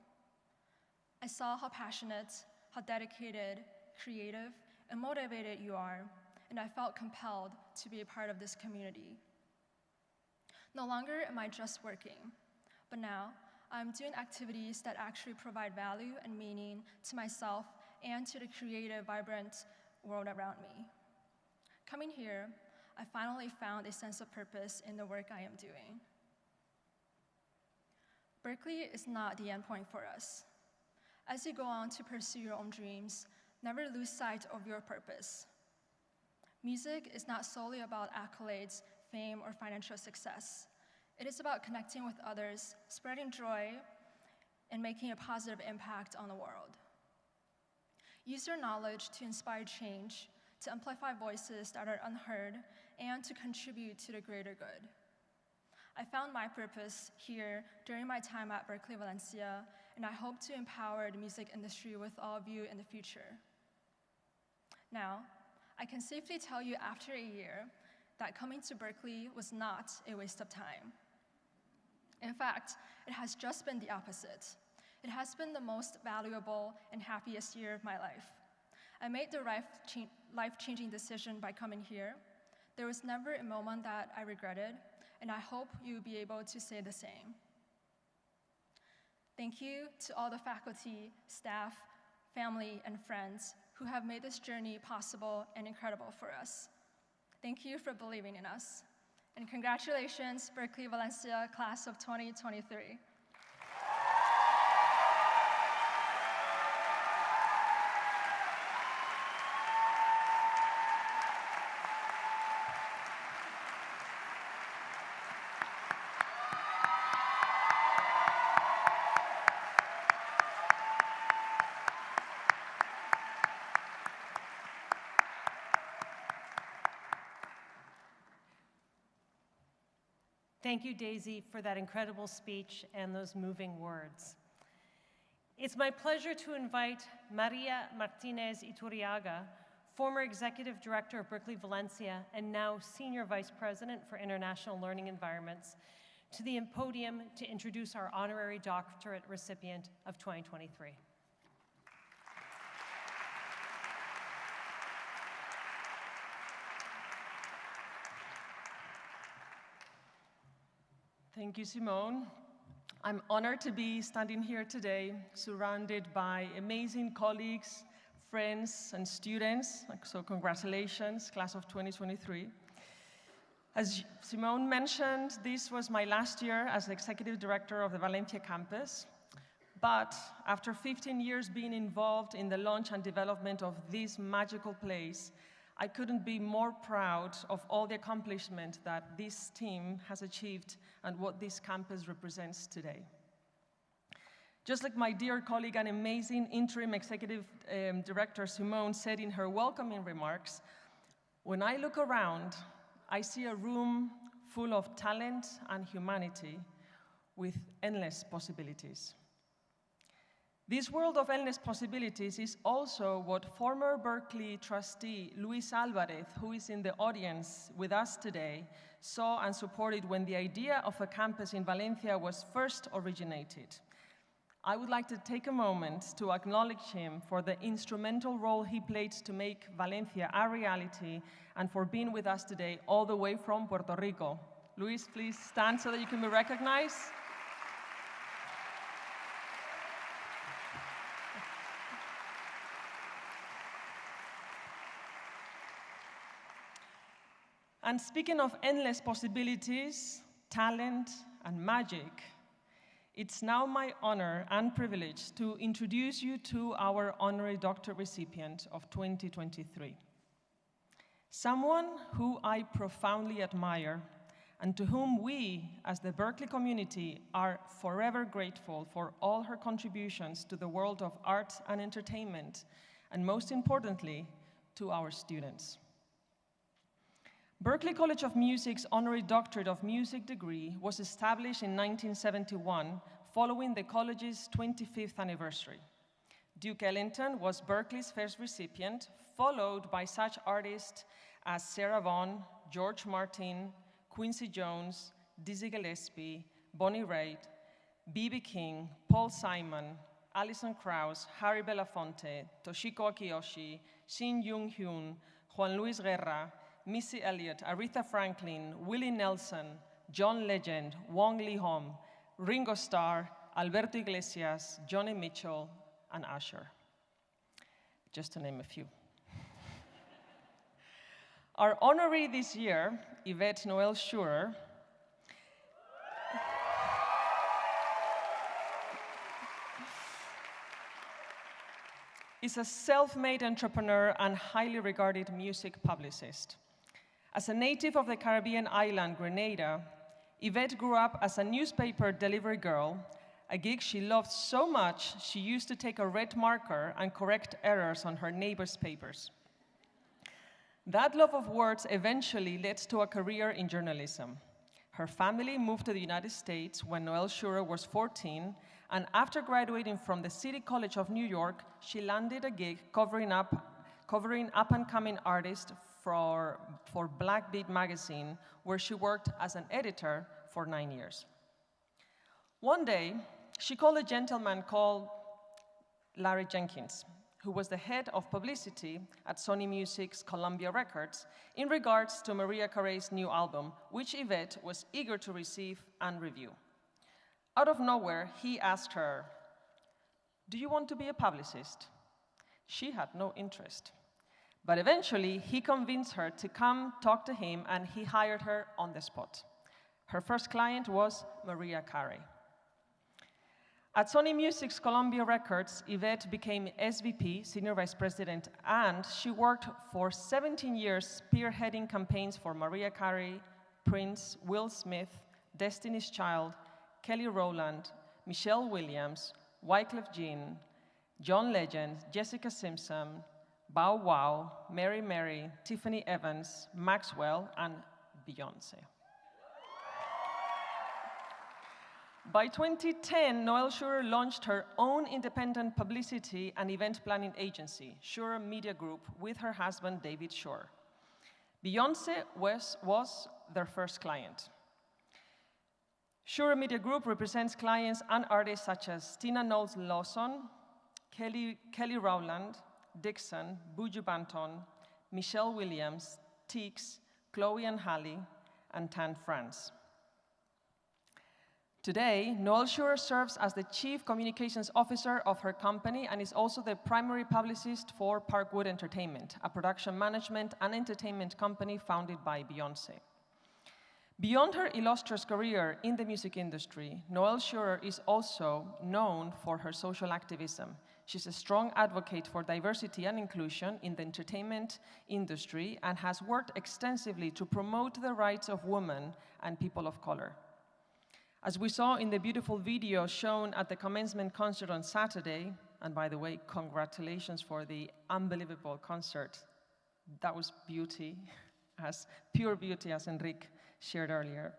I saw how passionate, how dedicated, creative, and motivated you are, and I felt compelled to be a part of this community. No longer am I just working, but now I'm doing activities that actually provide value and meaning to myself and to the creative, vibrant world around me. Coming here, I finally found a sense of purpose in the work I am doing. Berklee is not the endpoint for us. As you go on to pursue your own dreams, never lose sight of your purpose. Music is not solely about accolades, fame, or financial success. It is about connecting with others, spreading joy, and making a positive impact on the world. Use your knowledge to inspire change, to amplify voices that are unheard, and to contribute to the greater good. I found my purpose here during my time at Berklee Valencia, and I hope to empower the music industry with all of you in the future. Now, I can safely tell you after a year that coming to Berklee was not a waste of time. In fact, it has just been the opposite. It has been the most valuable and happiest year of my life. I made the life-changing decision by coming here. There was never a moment that I regretted, and I hope you'll be able to say the same. Thank you to all the faculty, staff, family, and friends who have made this journey possible and incredible for us. Thank you for believing in us. And congratulations, Berklee Valencia class of 2023. Thank you, Daisy, for that incredible speech and those moving words. It's my pleasure to invite Maria Martinez Iturriaga, former Executive Director of Berklee Valencia and now Senior Vice President for International Learning Environments, to the podium to introduce our honorary doctorate recipient of 2023. Thank you, Simone. I'm honored to be standing here today, surrounded by amazing colleagues, friends, and students. So congratulations, class of 2023. As Simone mentioned, this was my last year as Executive Director of the Valencia campus. But after 15 years being involved in the launch and development of this magical place, I couldn't be more proud of all the accomplishment that this team has achieved and what this campus represents today. Just like my dear colleague and amazing interim executive director Simone said in her welcoming remarks, when I look around, I see a room full of talent and humanity with endless possibilities. This world of endless possibilities is also what former Berklee trustee Luis Alvarez, who is in the audience with us today, saw and supported when the idea of a campus in Valencia was first originated. I would like to take a moment to acknowledge him for the instrumental role he played to make Valencia a reality and for being with us today all the way from Puerto Rico. Luis, please stand so that you can be recognized. And speaking of endless possibilities, talent, and magic, it's now my honor and privilege to introduce you to our honorary doctorate recipient of 2023. Someone who I profoundly admire and to whom we, as the Berklee community, are forever grateful for all her contributions to the world of art and entertainment, and most importantly, to our students. Berklee College of Music's Honorary Doctorate of Music degree was established in 1971 following the college's 25th anniversary. Duke Ellington was Berklee's first recipient, followed by such artists as Sarah Vaughan, George Martin, Quincy Jones, Dizzy Gillespie, Bonnie Raitt, B.B. King, Paul Simon, Alison Krauss, Harry Belafonte, Toshiko Akiyoshi, Shin Young-hyun, Juan Luis Guerra, Missy Elliott, Aretha Franklin, Willie Nelson, John Legend, Wong Lee-hom, Ringo Starr, Alberto Iglesias, Joni Mitchell, and Usher, just to name a few. Our honoree this year, Yvette Noel Schurer, is a self-made entrepreneur and highly regarded music publicist. As a native of the Caribbean island, Grenada, Yvette grew up as a newspaper delivery girl, a gig she loved so much she used to take a red marker and correct errors on her neighbors' papers. That love of words eventually led to a career in journalism. Her family moved to the United States when Noel Schurer was 14, and after graduating from the City College of New York, she landed a gig covering up-and-coming artists for Black Beat magazine, where she worked as an editor for 9 years. One day, she called a gentleman called Larry Jenkins, who was the head of publicity at Sony Music's Columbia Records, in regards to Mariah Carey's new album, which Yvette was eager to receive and review. Out of nowhere, he asked her, "Do you want to be a publicist?" She had no interest. But eventually, he convinced her to come talk to him, and he hired her on the spot. Her first client was Mariah Carey. At Sony Music's Columbia Records, Yvette became SVP, Senior Vice President, and she worked for 17 years spearheading campaigns for Mariah Carey, Prince, Will Smith, Destiny's Child, Kelly Rowland, Michelle Williams, Wyclef Jean, John Legend, Jessica Simpson, Bow Wow, Mary Mary, Tiffany Evans, Maxwell, and Beyoncé. By 2010, Noel Schurer launched her own independent publicity and event planning agency, Schurer Media Group, with her husband, David Schurer. Beyoncé was their first client. Schurer Media Group represents clients and artists such as Tina Knowles Lawson, Kelly Rowland, Dixon, Buju Banton, Michelle Williams, Teeks, Chloe and Halle, and Tan France. Today, Noel Schurer serves as the Chief Communications Officer of her company and is also the primary publicist for Parkwood Entertainment, a production management and entertainment company founded by Beyoncé. Beyond her illustrious career in the music industry, Noel Schurer is also known for her social activism. She's a strong advocate for diversity and inclusion in the entertainment industry and has worked extensively to promote the rights of women and people of color. As we saw in the beautiful video shown at the commencement concert on Saturday, and by the way, congratulations for the unbelievable concert. That was beauty, as pure beauty, as Enrique shared earlier.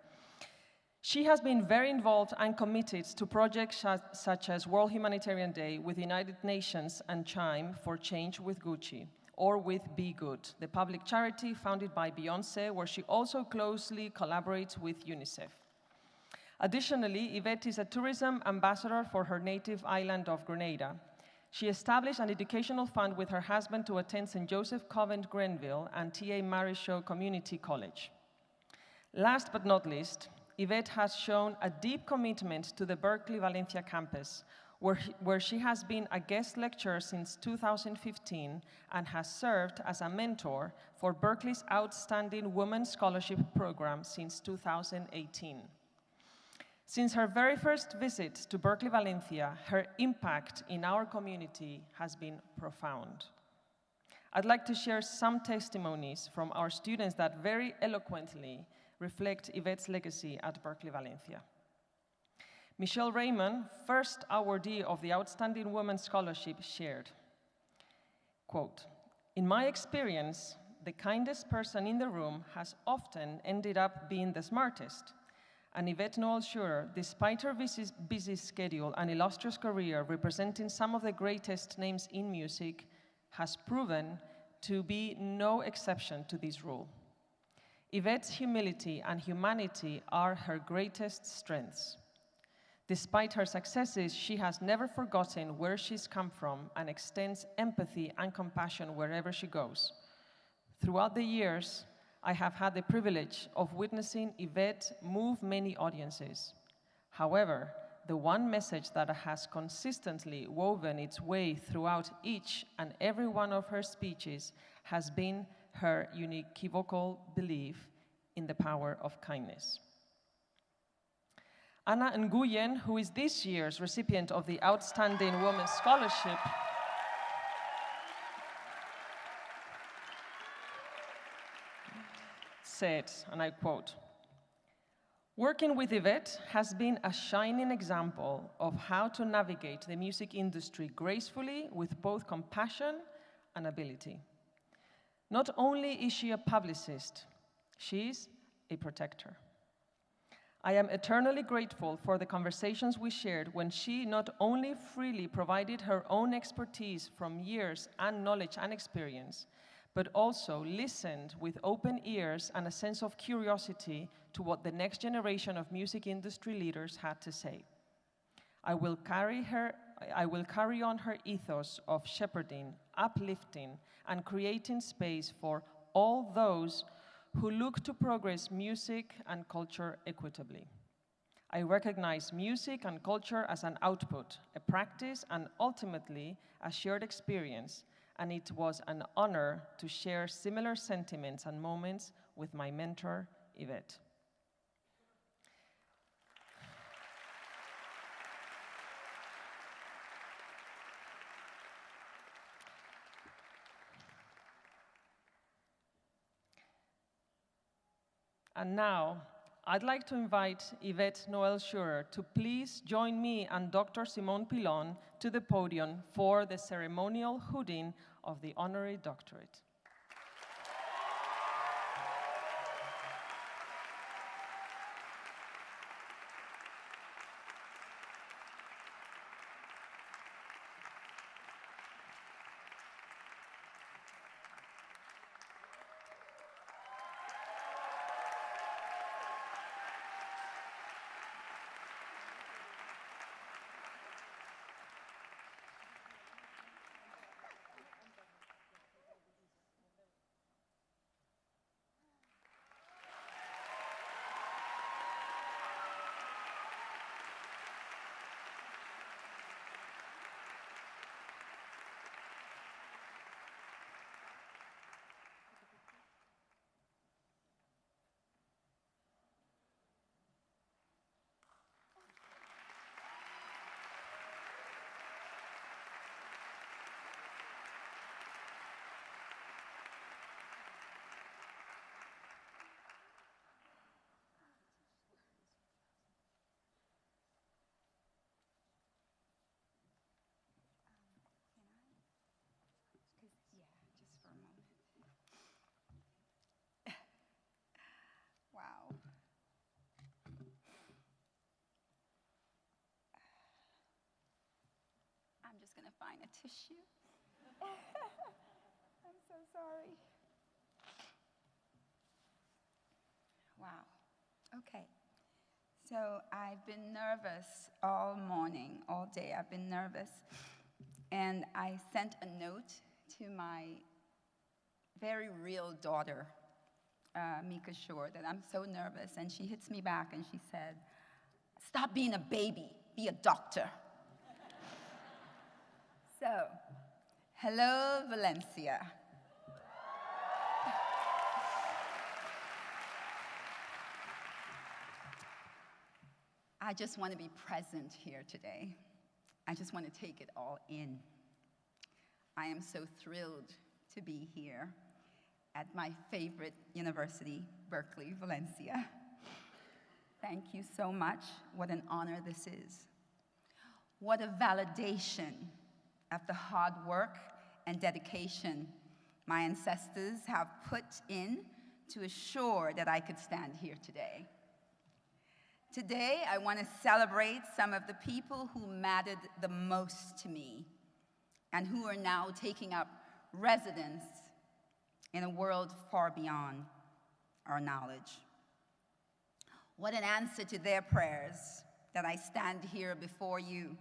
She has been very involved and committed to projects such as World Humanitarian Day with the United Nations and Chime for Change with Gucci, or with Be Good, the public charity founded by Beyoncé, where she also closely collaborates with UNICEF. Additionally, Yvette is a tourism ambassador for her native island of Grenada. She established an educational fund with her husband to attend St. Joseph Convent Grenville and T.A. Marishow Community College. Last but not least, Yvette has shown a deep commitment to the Berklee Valencia campus, where she has been a guest lecturer since 2015 and has served as a mentor for Berklee's Outstanding Women's Scholarship Program since 2018. Since her very first visit to Berklee Valencia, her impact in our community has been profound. I'd like to share some testimonies from our students that very eloquently reflect Yvette's legacy at Berklee Valencia. Michelle Raymond, first awardee of the Outstanding Women Scholarship, shared, quote, "In my experience, the kindest person in the room has often ended up being the smartest. And Yvette Noel-Schurer, despite her busy schedule and illustrious career representing some of the greatest names in music, has proven to be no exception to this rule. Yvette's humility and humanity are her greatest strengths. Despite her successes, she has never forgotten where she's come from and extends empathy and compassion wherever she goes. Throughout the years, I have had the privilege of witnessing Yvette move many audiences. However, the one message that has consistently woven its way throughout each and every one of her speeches has been her unequivocal belief in the power of kindness." Anna Nguyen, who is this year's recipient of the Outstanding Women's Scholarship, said, and I quote, "Working with Yvette has been a shining example of how to navigate the music industry gracefully with both compassion and ability. Not only is she a publicist, she is a protector. I am eternally grateful for the conversations we shared when she not only freely provided her own expertise from years and knowledge and experience, but also listened with open ears and a sense of curiosity to what the next generation of music industry leaders had to say. I will carry on her ethos of shepherding, uplifting, and creating space for all those who look to progress music and culture equitably. I recognize music and culture as an output, a practice, and ultimately a shared experience, and it was an honor to share similar sentiments and moments with my mentor, Yvette." And now, I'd like to invite Yvette Noel-Schurer to please join me and Dr. Simone Pilon to the podium for the ceremonial hooding of the honorary doctorate. Wow. I'm just going to find a tissue. I'm so sorry. Wow. Okay. So I've been nervous all morning, all day. I've been nervous. And I sent a note to my very real daughter, Mika Shore, that I'm so nervous. And she hits me back and she said, "Stop being a baby, be a doctor." So, hello, Valencia. I just want to be present here today. I just want to take it all in. I am so thrilled to be here. at my favorite university, Berklee Valencia. Thank you so much. What an honor this is. What a validation of the hard work and dedication my ancestors have put in to assure that I could stand here today. Today, I want to celebrate some of the people who mattered the most to me and who are now taking up residence in a world far beyond our knowledge. What an answer to their prayers that I stand here before you,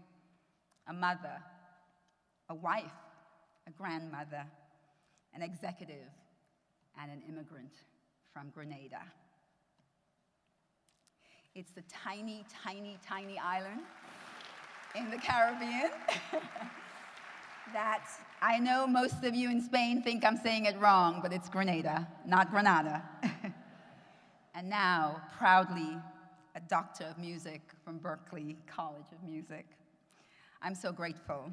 a mother, a wife, a grandmother, an executive, and an immigrant from Grenada. It's the tiny, tiny, tiny island in the Caribbean that I know most of you in Spain think I'm saying it wrong, but it's Grenada, not Granada. And now, proudly, a doctor of music from Berklee College of Music. I'm so grateful.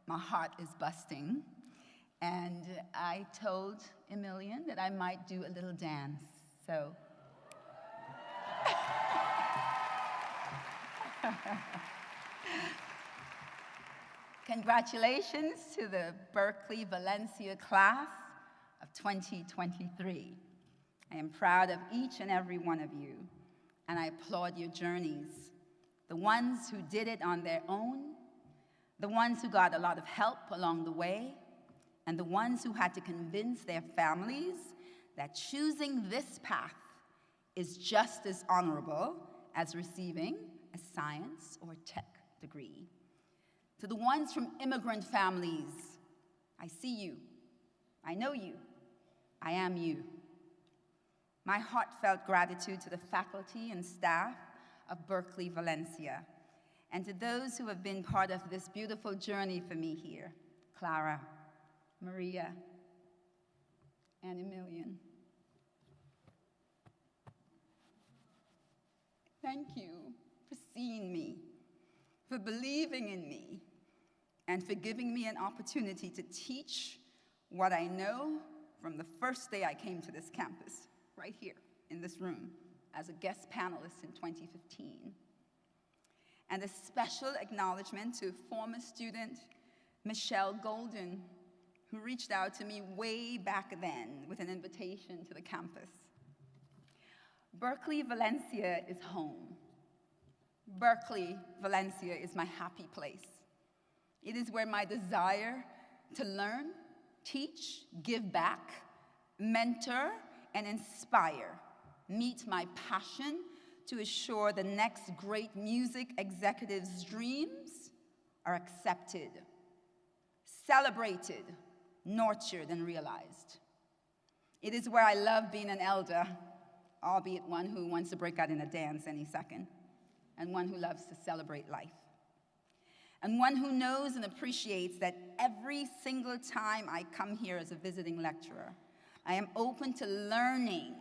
My heart is busting. And I told Emilian that I might do a little dance, so. Congratulations to the Berklee Valencia class of 2023. I am proud of each and every one of you, and I applaud your journeys. The ones who did it on their own, the ones who got a lot of help along the way, and the ones who had to convince their families that choosing this path is just as honorable as receiving a science or tech degree. To the ones from immigrant families, I see you, I know you, I am you. My heartfelt gratitude to the faculty and staff of Berklee Valencia, and to those who have been part of this beautiful journey for me here, Clara, Maria, and Emilian. Thank you for seeing me, for believing in me, and for giving me an opportunity to teach what I know from the first day I came to this campus, right here in this room, as a guest panelist in 2015. And a special acknowledgement to former student Michelle Golden, who reached out to me way back then with an invitation to the campus. Berklee Valencia is home. Berklee Valencia is my happy place. It is where my desire to learn, teach, give back, mentor, and inspire meet my passion to assure the next great music executive's dreams are accepted, celebrated, nurtured, and realized. It is where I love being an elder, albeit one who wants to break out in a dance any second, and one who loves to celebrate life, and one who knows and appreciates that every single time I come here as a visiting lecturer, I am open to learning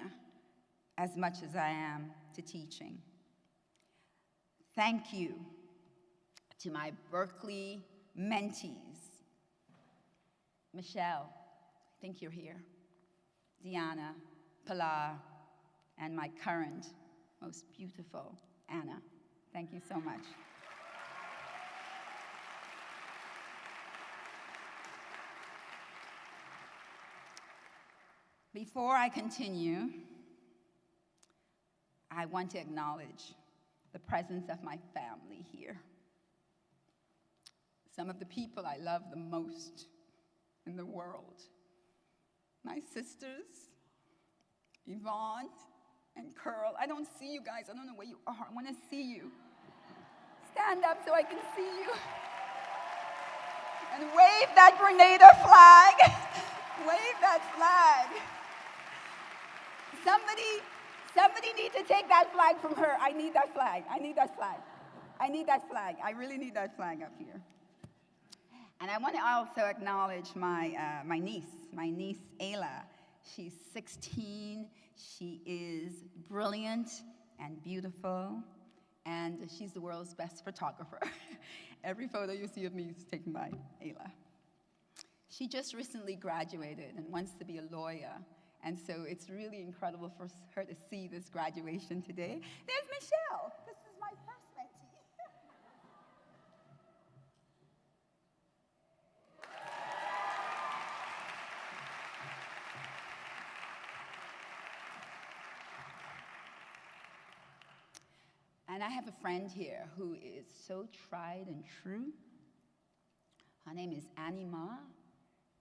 as much as I am to teaching. Thank you to my Berklee mentees. Michelle, I think you're here. Diana, Pilar, and my current, most beautiful, Anna. Thank you so much. Before I continue, I want to acknowledge the presence of my family here. Some of the people I love the most in the world. My sisters, Yvonne and Curl. I don't see you guys. I don't know where you are. I want to see you. Stand up so I can see you. And wave that Grenada flag. Wave that flag. Somebody needs to take that flag from her. I need that flag. I need that flag. I need that flag. I really need that flag up here. And I want to also acknowledge my niece Ayla. She's 16. She is brilliant and beautiful, and she's the world's best photographer. Every photo you see of me is taken by Ayla. She just recently graduated and wants to be a lawyer And so it's really incredible for her to see this graduation today. There's Michelle. This is my first mentee. And I have a friend here who is so tried and true. Her name is Annie Ma,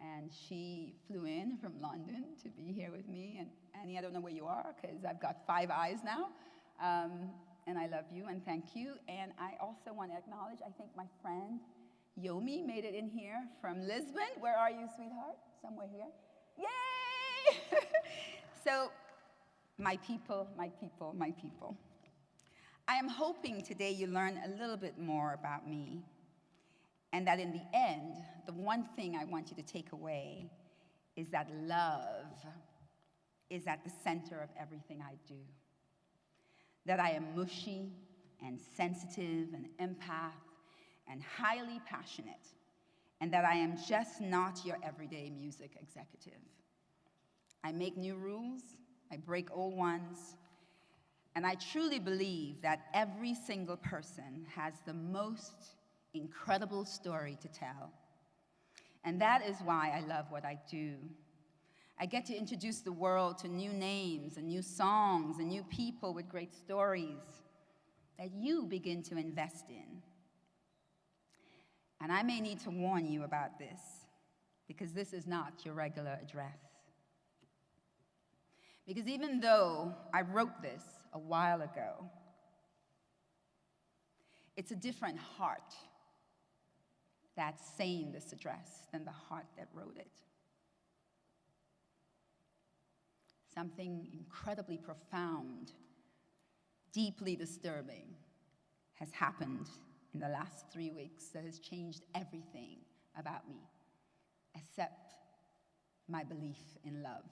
and she flew in from London to be here with me. And Annie, I don't know where you are, because I've got 5 eyes now. And I love you, and thank you. And I also want to acknowledge, I think my friend Yomi made it in here from Lisbon. Where are you, sweetheart? Somewhere here. Yay! So, my people, my people, my people. I am hoping today you learn a little bit more about me, and that in the end, the one thing I want you to take away is that love is at the center of everything I do. That I am mushy and sensitive and empath and highly passionate, and that I am just not your everyday music executive. I make new rules, I break old ones, and I truly believe that every single person has the most incredible story to tell. And that is why I love what I do. I get to introduce the world to new names and new songs and new people with great stories that you begin to invest in. And I may need to warn you about this, because this is not your regular address. Because even though I wrote this a while ago, it's a different heart that's saying this address than the heart that wrote it. Something incredibly profound, deeply disturbing has happened in the last 3 weeks that has changed everything about me, except my belief in love.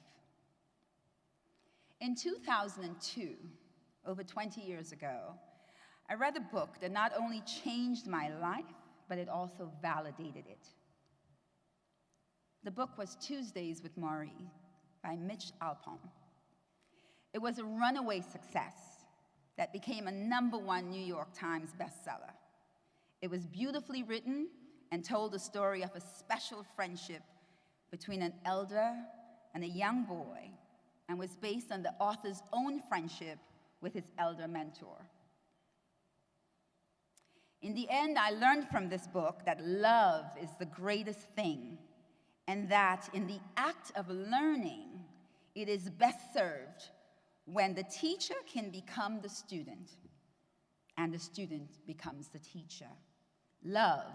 In 2002, over 20 years ago, I read a book that not only changed my life, but it also validated it. The book was Tuesdays with Morrie by Mitch Albom. It was a runaway success that became a #1 New York Times bestseller. It was beautifully written and told the story of a special friendship between an elder and a young boy, and was based on the author's own friendship with his elder mentor. In the end, I learned from this book that love is the greatest thing, and that in the act of learning, it is best served when the teacher can become the student, and the student becomes the teacher. Love,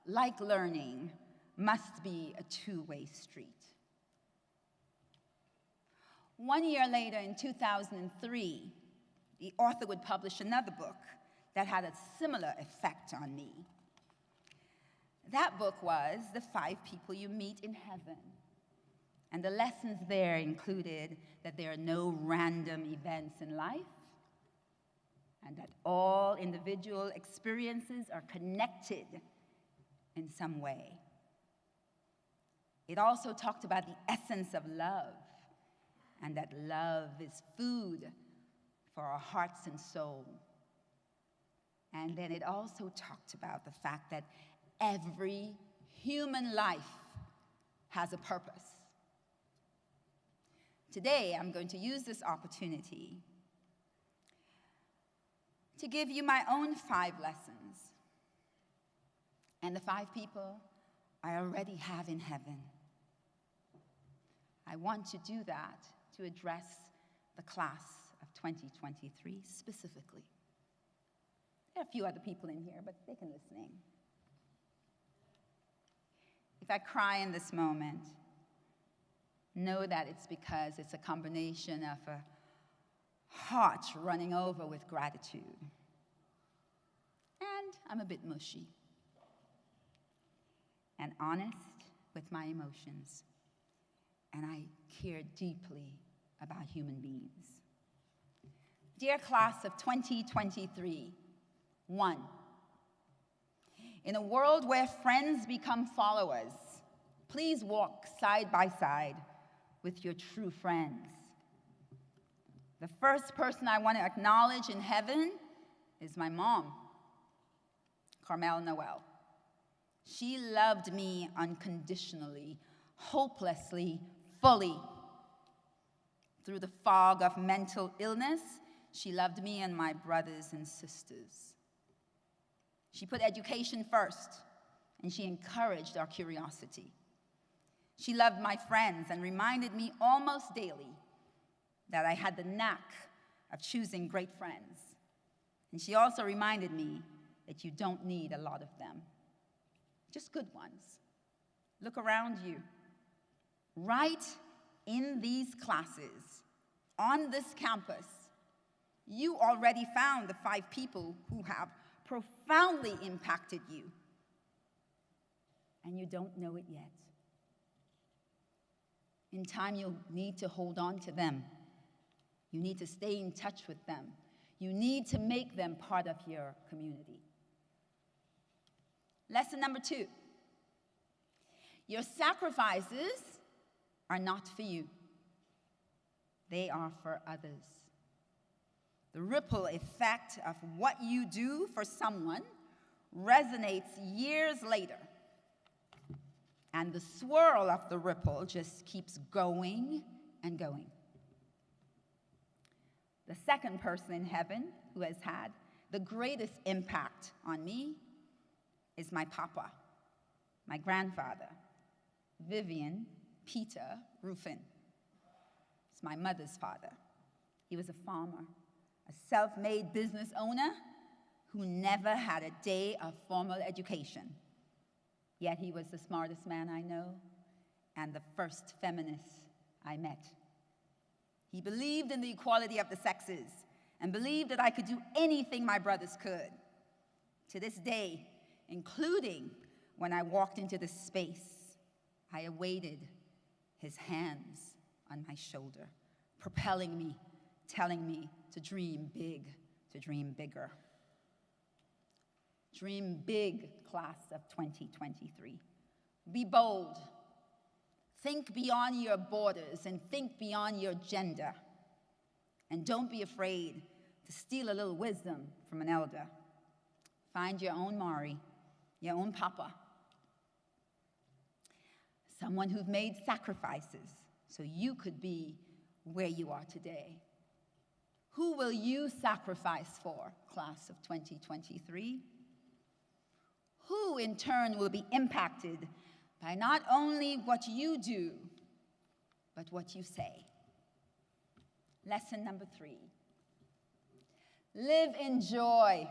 like learning, must be a two-way street. 1 year later, in 2003, the author would publish another book that had a similar effect on me. That book was The 5 People You Meet in Heaven. And the lessons there included that there are no random events in life, and that all individual experiences are connected in some way. It also talked about the essence of love, and that love is food for our hearts and soul. And then it also talked about the fact that every human life has a purpose. Today, I'm going to use this opportunity to give you my own 5 lessons, and the 5 people I already have in heaven. I want to do that to address the class of 2023 specifically. There are a few other people in here, but they can listen in. If I cry in this moment, know that it's because it's a combination of a heart running over with gratitude, and I'm a bit mushy and honest with my emotions, and I care deeply about human beings. Dear class of 2023, 1, in a world where friends become followers, please walk side by side with your true friends. The first person I want to acknowledge in heaven is my mom, Carmel Noel. She loved me unconditionally, hopelessly, fully. Through the fog of mental illness, she loved me and my brothers and sisters. She put education first, and she encouraged our curiosity. She loved my friends and reminded me almost daily that I had the knack of choosing great friends. And she also reminded me that you don't need a lot of them, just good ones. Look around you. Right in these classes, on this campus, you already found the 5 people who have profoundly impacted you, and you don't know it yet. In time, you'll need to hold on to them. You need to stay in touch with them. You need to make them part of your community. Lesson number 2. Your sacrifices are not for you. They are for others. The ripple effect of what you do for someone resonates years later. And the swirl of the ripple just keeps going and going. The second person in heaven who has had the greatest impact on me is my papa, my grandfather, Vivian Peter Ruffin. It's my mother's father. He was a farmer, a self-made business owner who never had a day of formal education. Yet he was the smartest man I know and the first feminist I met. He believed in the equality of the sexes and believed that I could do anything my brothers could. To this day, including when I walked into this space, I awaited his hands on my shoulder, propelling me, telling me to dream big, to dream bigger. Dream big, class of 2023. Be bold. Think beyond your borders and think beyond your gender. And don't be afraid to steal a little wisdom from an elder. Find your own Mari, your own papa. Someone who's made sacrifices so you could be where you are today. Who will you sacrifice for, class of 2023? Who, in turn, will be impacted by not only what you do, but what you say? Lesson number 3. Live in joy,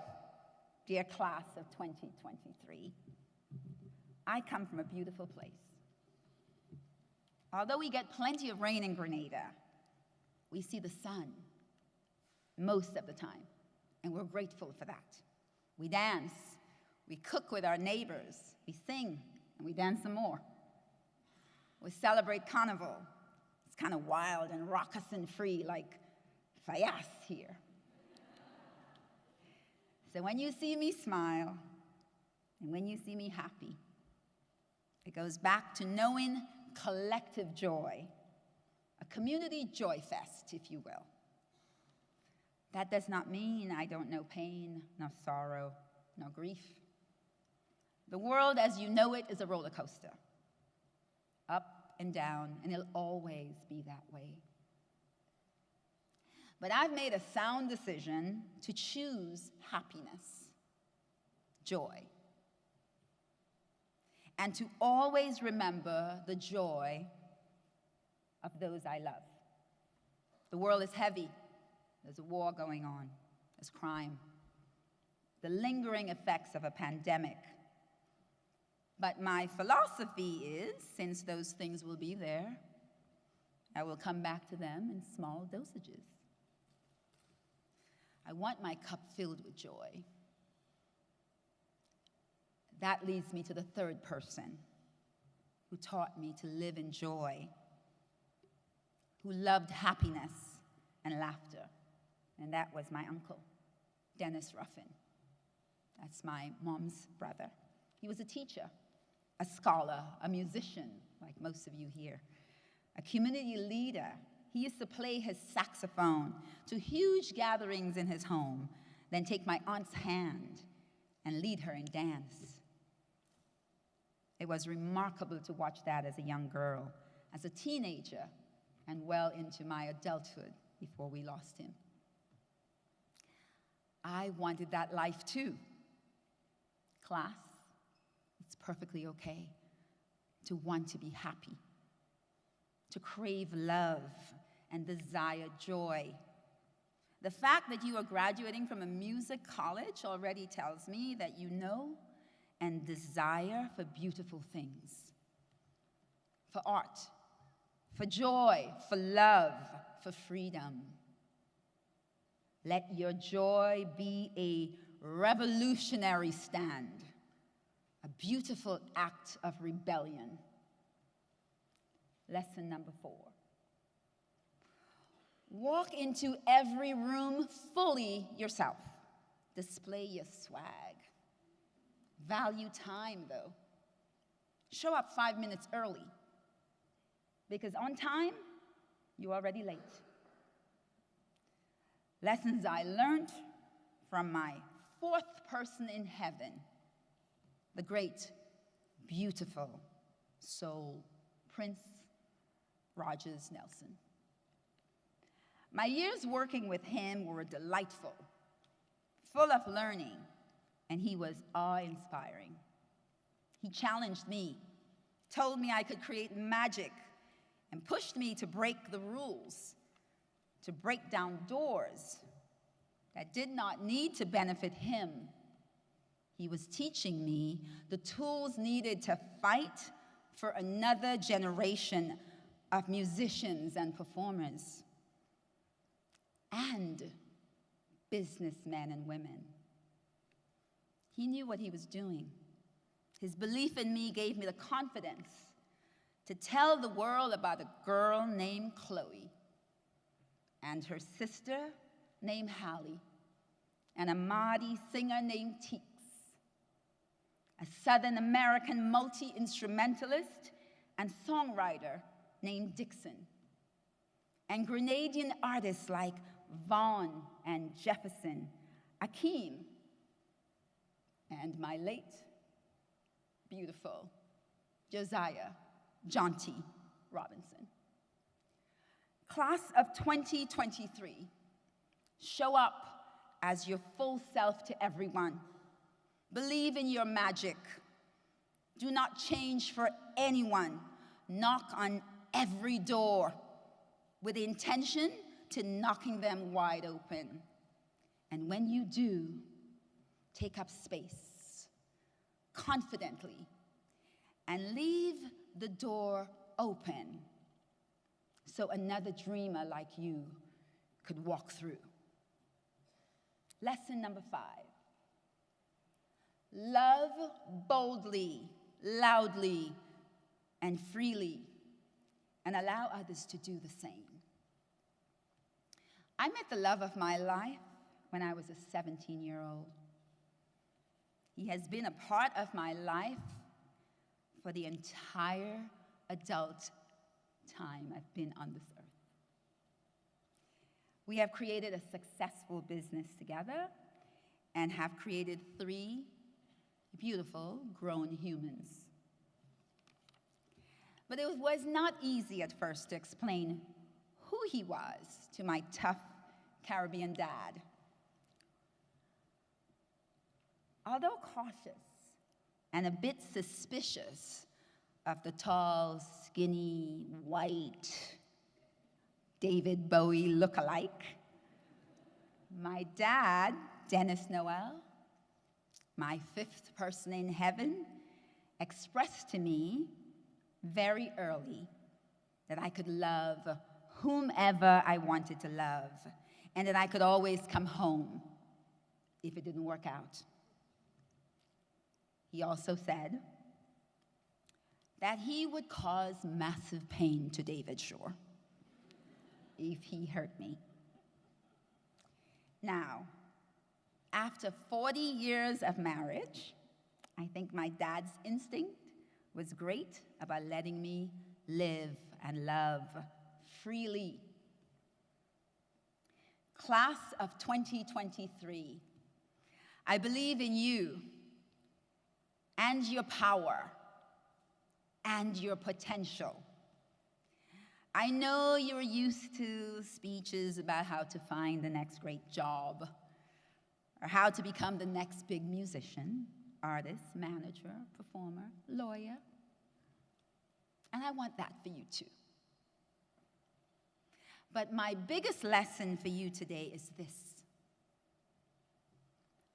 dear class of 2023. I come from a beautiful place. Although we get plenty of rain in Grenada, we see the sun most of the time, and we're grateful for that. We dance, we cook with our neighbors, we sing, and we dance some more. We celebrate Carnival. It's kind of wild and raucous and free, like Fayas here. So when you see me smile, and when you see me happy, it goes back to knowing collective joy, a community joy fest, if you will. That does not mean I don't know pain, no sorrow, no grief. The world as you know it is a roller coaster, up and down, and it'll always be that way. But I've made a sound decision to choose happiness, joy, and to always remember the joy of those I love. The world is heavy. There's a war going on. There's crime. The lingering effects of a pandemic. But my philosophy is, since those things will be there, I will come back to them in small dosages. I want my cup filled with joy. That leads me to the third person who taught me to live in joy, who loved happiness and laughter, and that was my uncle, Dennis Ruffin. That's my mom's brother. He was a teacher, a scholar, a musician, like most of you here, a community leader. He used to play his saxophone to huge gatherings in his home, then take my aunt's hand and lead her in dance. It was remarkable to watch that as a young girl, as a teenager, and well into my adulthood before we lost him. I wanted that life too. Class, it's perfectly okay to want to be happy, to crave love and desire joy. The fact that you are graduating from a music college already tells me that you know and desire for beautiful things, for art, for joy, for love, for freedom. Let your joy be a revolutionary stand, a beautiful act of rebellion. Lesson number 4. Walk into every room fully yourself. Display your swag. Value time, though. Show up 5 minutes early, because on time, you're already late. Lessons I learned from my 4th person in heaven, the great, beautiful soul, Prince Rogers Nelson. My years working with him were delightful, full of learning, and he was awe-inspiring. He challenged me, told me I could create magic, and pushed me to break the rules, to break down doors that did not need to benefit him. He was teaching me the tools needed to fight for another generation of musicians and performers, and businessmen and women. He knew what he was doing. His belief in me gave me the confidence to tell the world about a girl named Chloe and her sister named Hallie, and a Mahdi singer named Teeks, a Southern American multi-instrumentalist and songwriter named Dixon, and Grenadian artists like Vaughn and Jefferson, Akeem, and my late, beautiful Josiah Jaunty Robinson. Class of 2023, show up as your full self to everyone. Believe in your magic. Do not change for anyone. Knock on every door with the intention to knocking them wide open. And when you do, take up space confidently and leave the door open so another dreamer like you could walk through. Lesson number 5. Love boldly, loudly, and freely, and allow others to do the same. I met the love of my life when I was a 17-year-old. He has been a part of my life for the entire adult time I've been on this earth. We have created a successful business together and have created 3 beautiful grown humans. But it was not easy at first to explain who he was to my tough Caribbean dad. Although cautious and a bit suspicious of the tall, skinny, white David Bowie look-alike, my dad, Dennis Noel, my 5th person in heaven, expressed to me very early that I could love whomever I wanted to love, and that I could always come home if it didn't work out. He also said that he would cause massive pain to David Shore if he hurt me. Now, after 40 years of marriage, I think my dad's instinct was great about letting me live and love freely. Class of 2023, I believe in you and your power and your potential. I know you're used to speeches about how to find the next great job, or how to become the next big musician, artist, manager, performer, lawyer. And I want that for you too. But my biggest lesson for you today is this.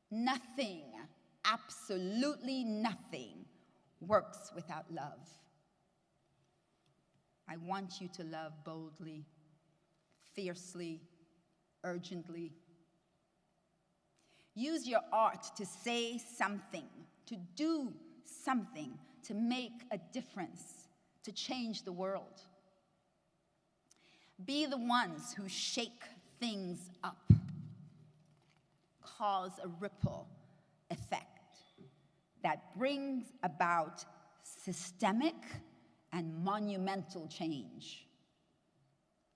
Nothing, absolutely nothing, works without love. I want you to love boldly, fiercely, urgently. Use your art to say something, to do something, to make a difference, to change the world. Be the ones who shake things up, cause a ripple effect that brings about systemic and monumental change.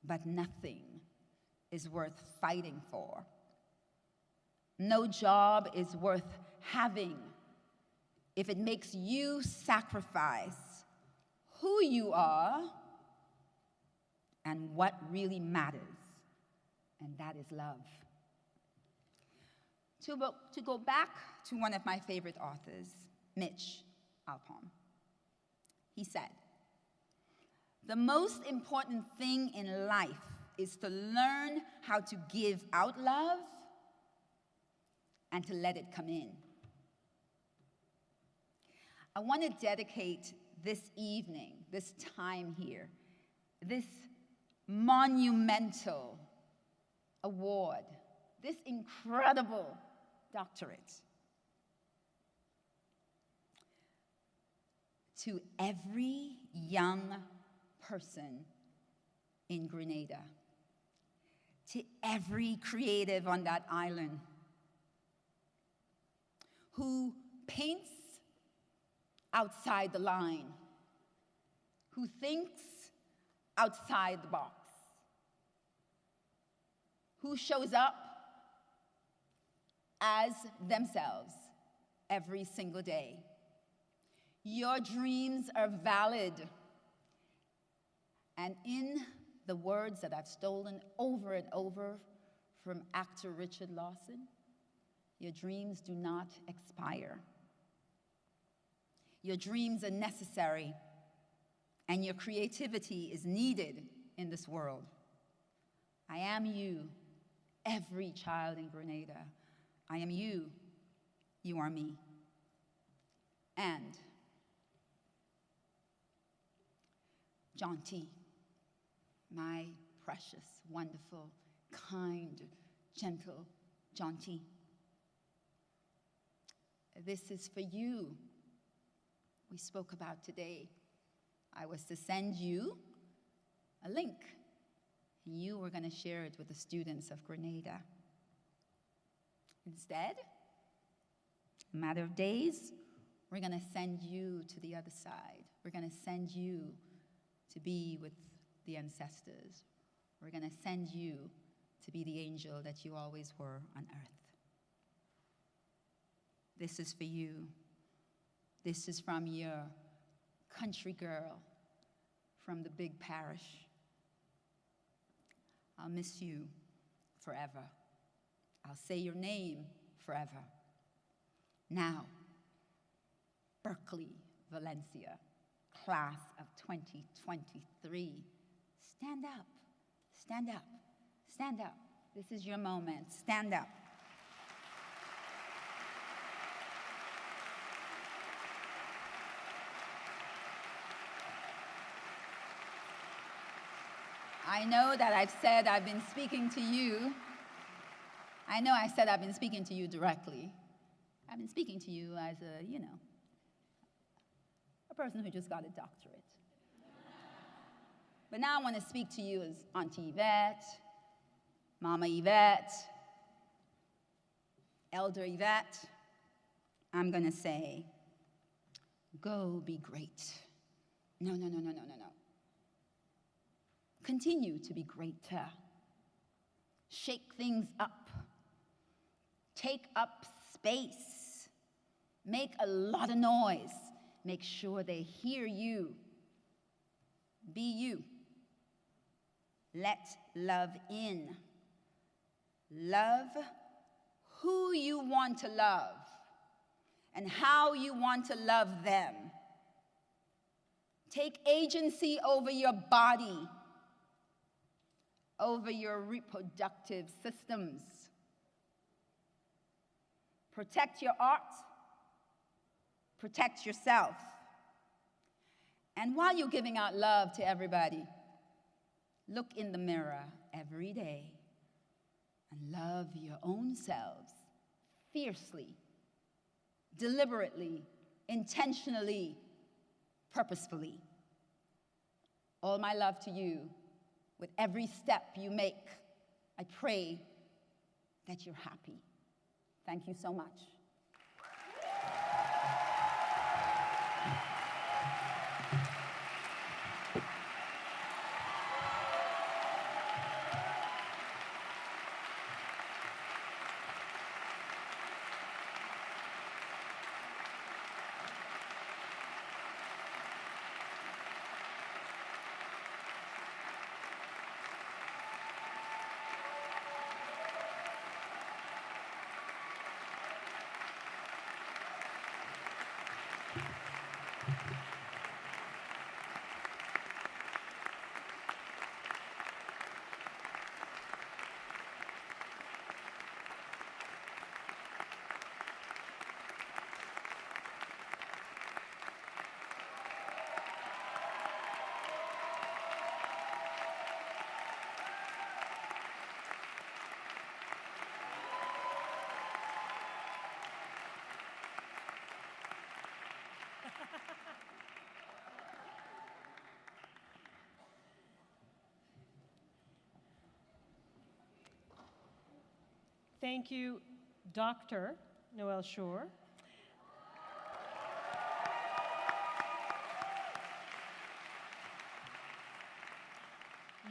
But nothing is worth fighting for. No job is worth having if it makes you sacrifice who you are and what really matters, and that is love. To go back to one of my favorite authors, Mitch Albom, he said, "The most important thing in life is to learn how to give out love and to let it come in." I want to dedicate this evening, this time here, this monumental award, this incredible doctorate, to every young person in Grenada, to every creative on that island who paints outside the line, who thinks outside the box, who shows up as themselves every single day. Your dreams are valid. And in the words that I've stolen over and over from actor Richard Lawson, your dreams do not expire. Your dreams are necessary, and your creativity is needed in this world. I am you, every child in Grenada. I am you, you are me. And Jaunty, my precious, wonderful, kind, gentle Jaunty, this is for you. We spoke about today. I was to send you a link, and you were going to share it with the students of Grenada. Instead, a matter of days, we're going to send you to the other side. We're going to send you to be with the ancestors. We're going to send you to be the angel that you always were on earth. This is for you. This is from your country girl from the big parish. I'll miss you forever. I'll say your name forever. Now, Berklee Valencia, class of 2023, stand up, stand up, stand up. This is your moment. Stand up. I know that I've said I've been speaking to you. I know I said I've been speaking to you directly. I've been speaking to you as a person who just got a doctorate. But now I want to speak to you as Auntie Yvette, Mama Yvette, Elder Yvette. I'm going to say, go be great. No. Continue to be greater. Shake things up. Take up space. Make a lot of noise. Make sure they hear you. Be you. Let love in. Love who you want to love and how you want to love them. Take agency over your body, over your reproductive systems. Protect your art. Protect yourself. And while you're giving out love to everybody, look in the mirror every day and love your own selves fiercely, deliberately, intentionally, purposefully. All my love to you. With every step you make, I pray that you're happy. Thank you so much. Thank you, Dr. Noel Shore.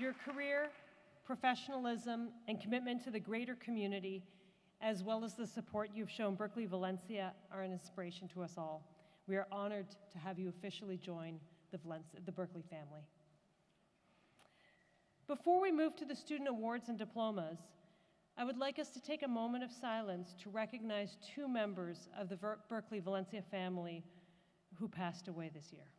Your career, professionalism, and commitment to the greater community, as well as the support you've shown Berklee Valencia, are an inspiration to us all. We are honored to have you officially join the Berklee family. Before we move to the student awards and diplomas, I would like us to take a moment of silence to recognize two members of the Berklee Valencia family who passed away this year.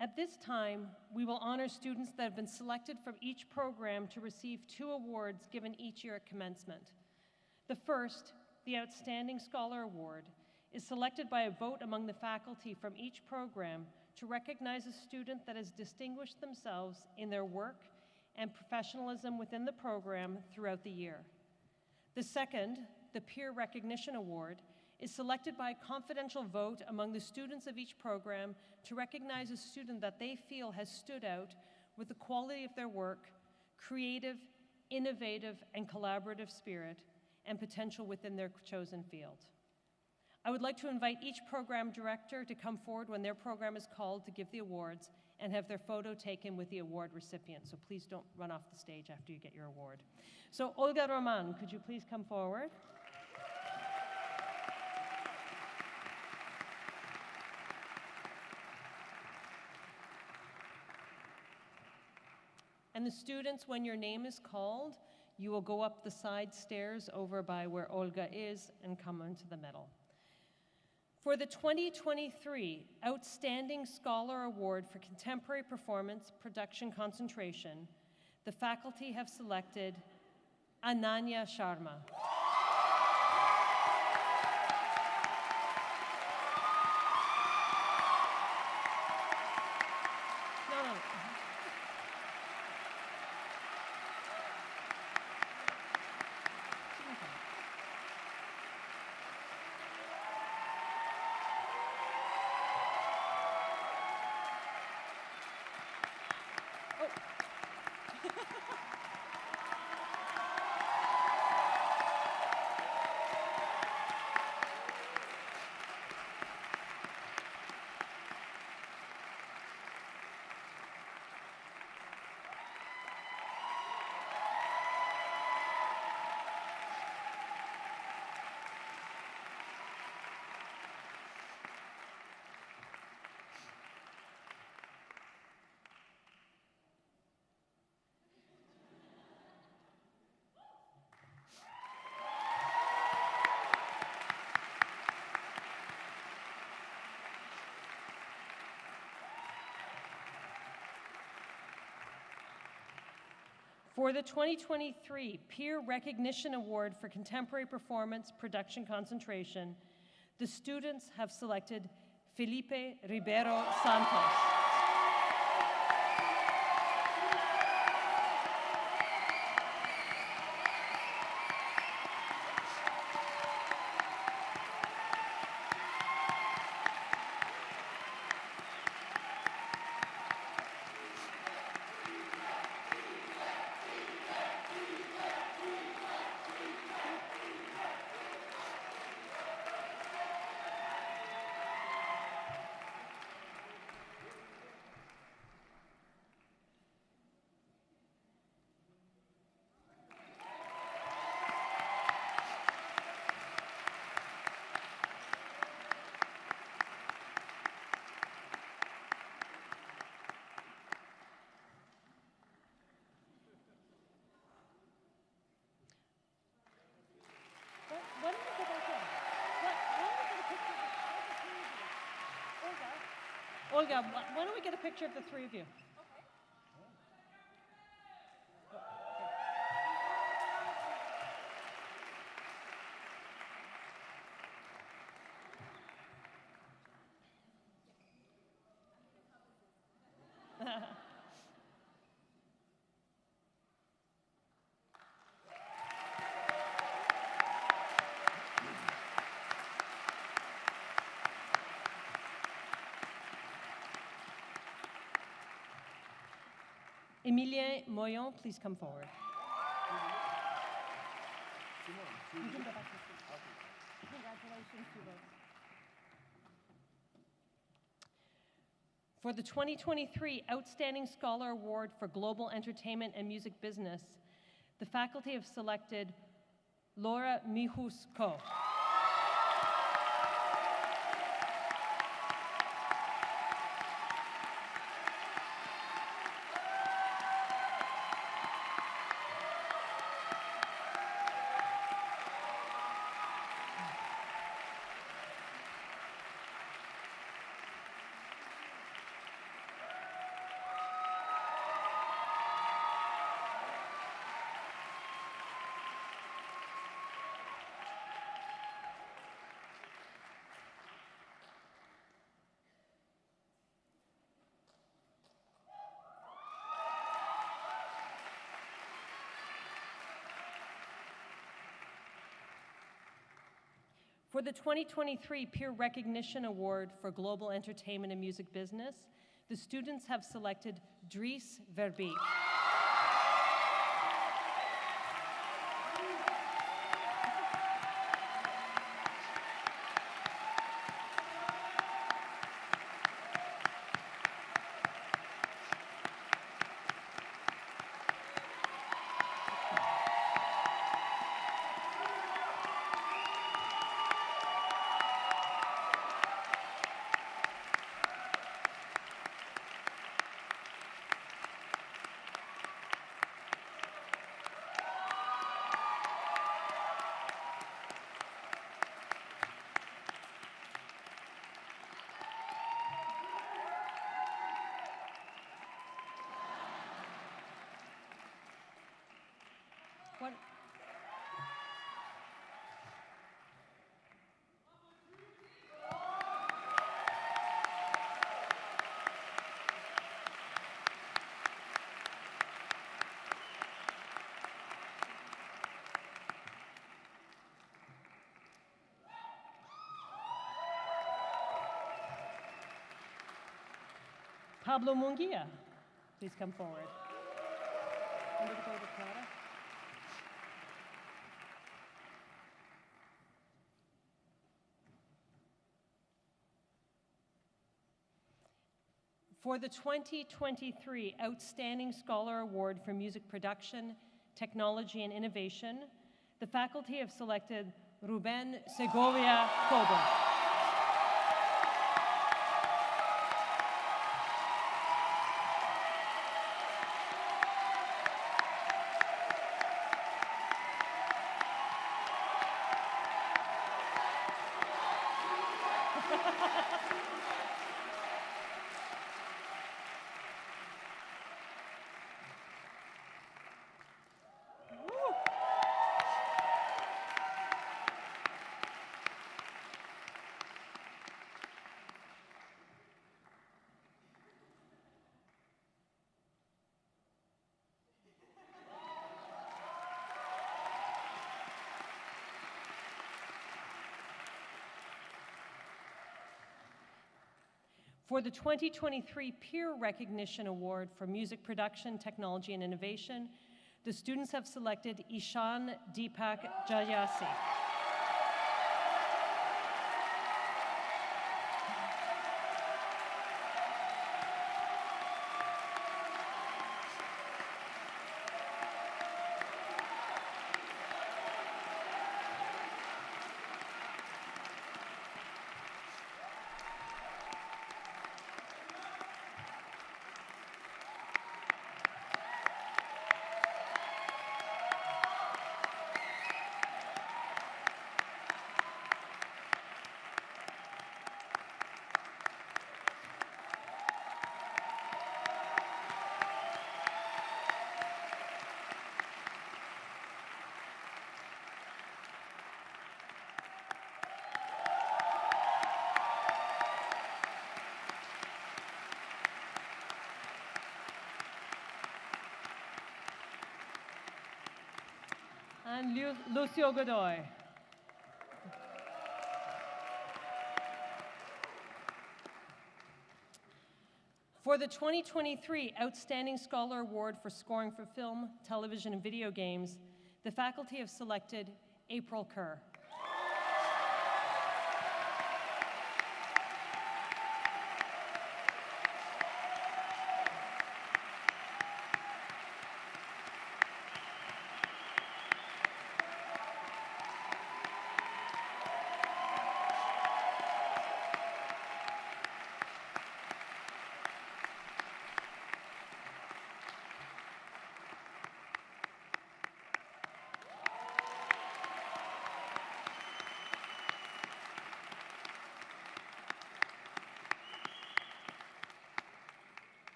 At this time, we will honor students that have been selected from each program to receive 2 awards given each year at commencement. The first, the Outstanding Scholar Award, is selected by a vote among the faculty from each program to recognize a student that has distinguished themselves in their work and professionalism within the program throughout the year. The second, the Peer Recognition Award, is selected by a confidential vote among the students of each program to recognize a student that they feel has stood out with the quality of their work, creative, innovative, and collaborative spirit, and potential within their chosen field. I would like to invite each program director to come forward when their program is called to give the awards and have their photo taken with the award recipient. So please don't run off the stage after you get your award. So Olga Roman, could you please come forward? And the students, when your name is called, you will go up the side stairs over by where Olga is and come into the middle. For the 2023 Outstanding Scholar Award for Contemporary Performance Production Concentration, the faculty have selected Ananya Sharma. For the 2023 Peer Recognition Award for Contemporary Performance Production Concentration, the students have selected Felipe Ribeiro Santos. Why don't we go back in? Why don't we get a picture of the three of you? Olga, why don't we get a picture of the three of you? Emilien Moyon, please come forward. You can go back to the seat. Congratulations to both. For the 2023 Outstanding Scholar Award for Global Entertainment and Music Business, the faculty have selected Laura Mijus-Ko. For the 2023 Peer Recognition Award for Global Entertainment and Music Business, the students have selected Dries Verbeek. What? Pablo Munguia, please come forward. Under the Golden Prada. For the 2023 Outstanding Scholar Award for Music Production, Technology, and Innovation, the faculty have selected Ruben Segovia Cobo. For the 2023 Peer Recognition Award for Music Production, Technology, and Innovation, the students have selected Ishan Deepak Jayasi. And Lucio Godoy. For the 2023 Outstanding Scholar Award for Scoring for Film, Television, and Video Games, the faculty have selected April Kerr.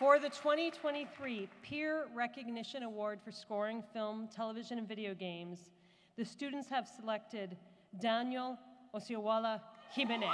For the 2023 Peer Recognition Award for Scoring Film, Television, and Video Games, the students have selected Daniel Osiowala Jimenez.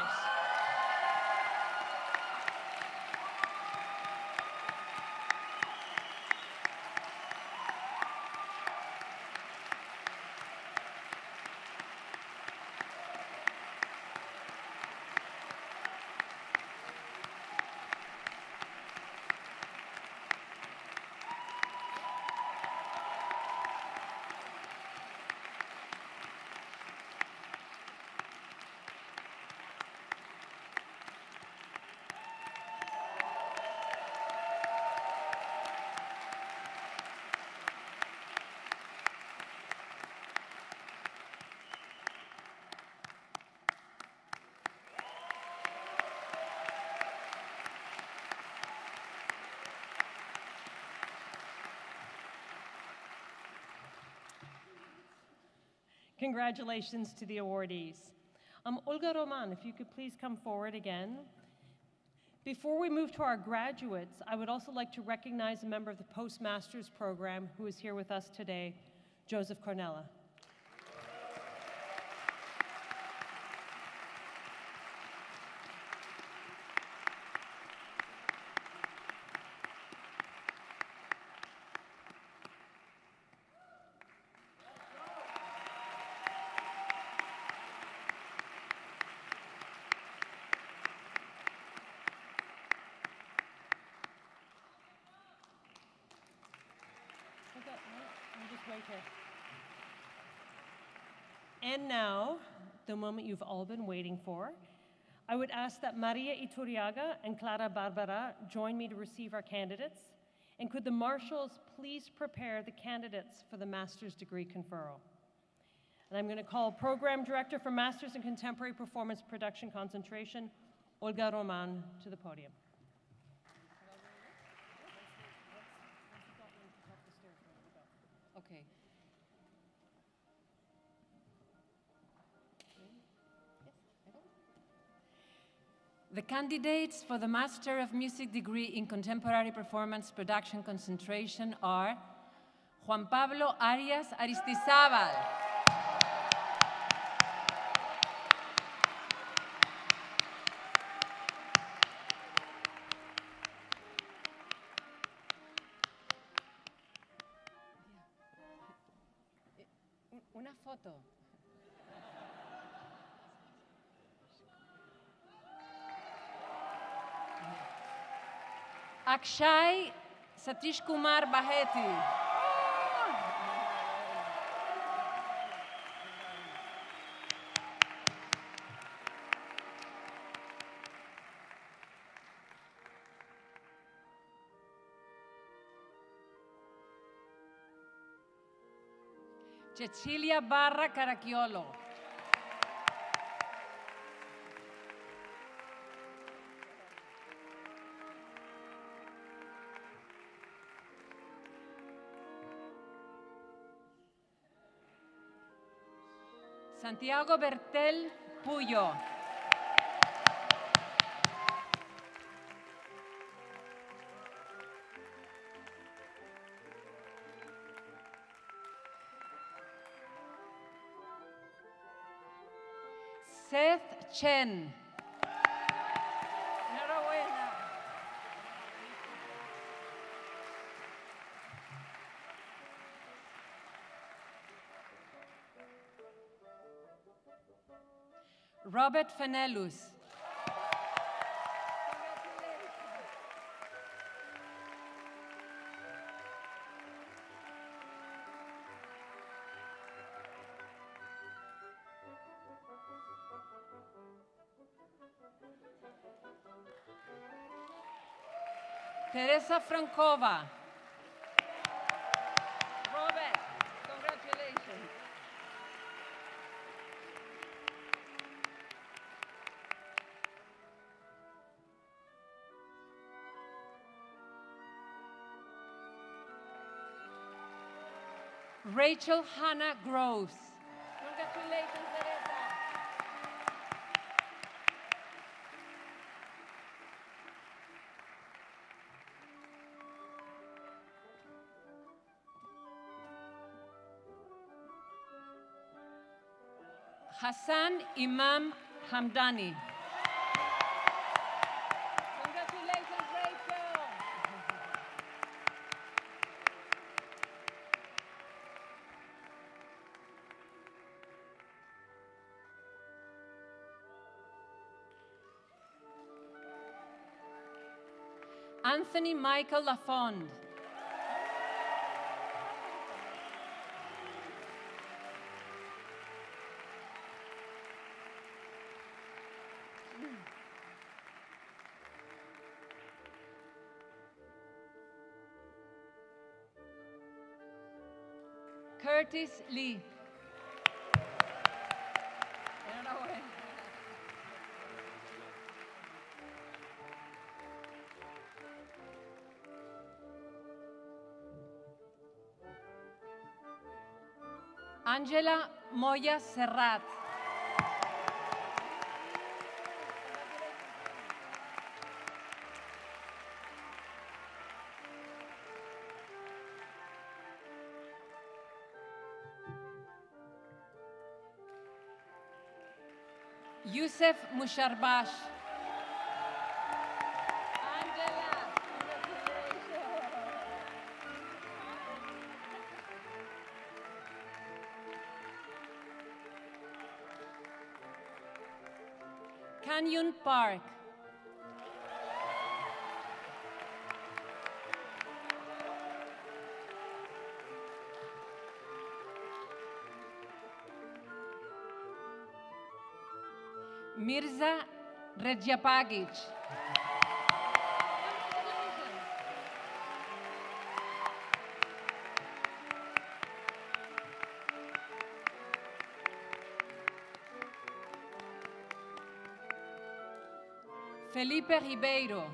Congratulations to the awardees. Olga Roman, if you could please come forward again. Before we move to our graduates, I would also like to recognize a member of the Postmasters program who is here with us today, Joseph Cornella. And now, the moment you've all been waiting for, I would ask that Maria Iturriaga and Clara Barbara join me to receive our candidates. And could the marshals please prepare the candidates for the master's degree conferral? And I'm going to call Program Director for Masters in Contemporary Performance Production Concentration, Olga Roman, to the podium. Okay. The candidates for the Master of Music degree in Contemporary Performance Production Concentration are Juan Pablo Arias Aristizábal, Una foto. Akshay Satish Kumar Baheti. Cecilia Barra Caracciolo. Santiago Bertel Puyo. Seth Chen. Enhorabuena. Robert Fenelus. Teresa Frankova. Robert, congratulations. Rachel Hannah Groves. Congratulations, Teresa. Hassan Imam Hamdani. Congratulations, Rachel. Anthony Michael Lafond. Curtis Lee. Enhorabuena. Angela Moya Serrat. Yusuf Musharbash. Angela, congratulations. Canyon Park. Mirza Redjapagic. Felipe Ribeiro.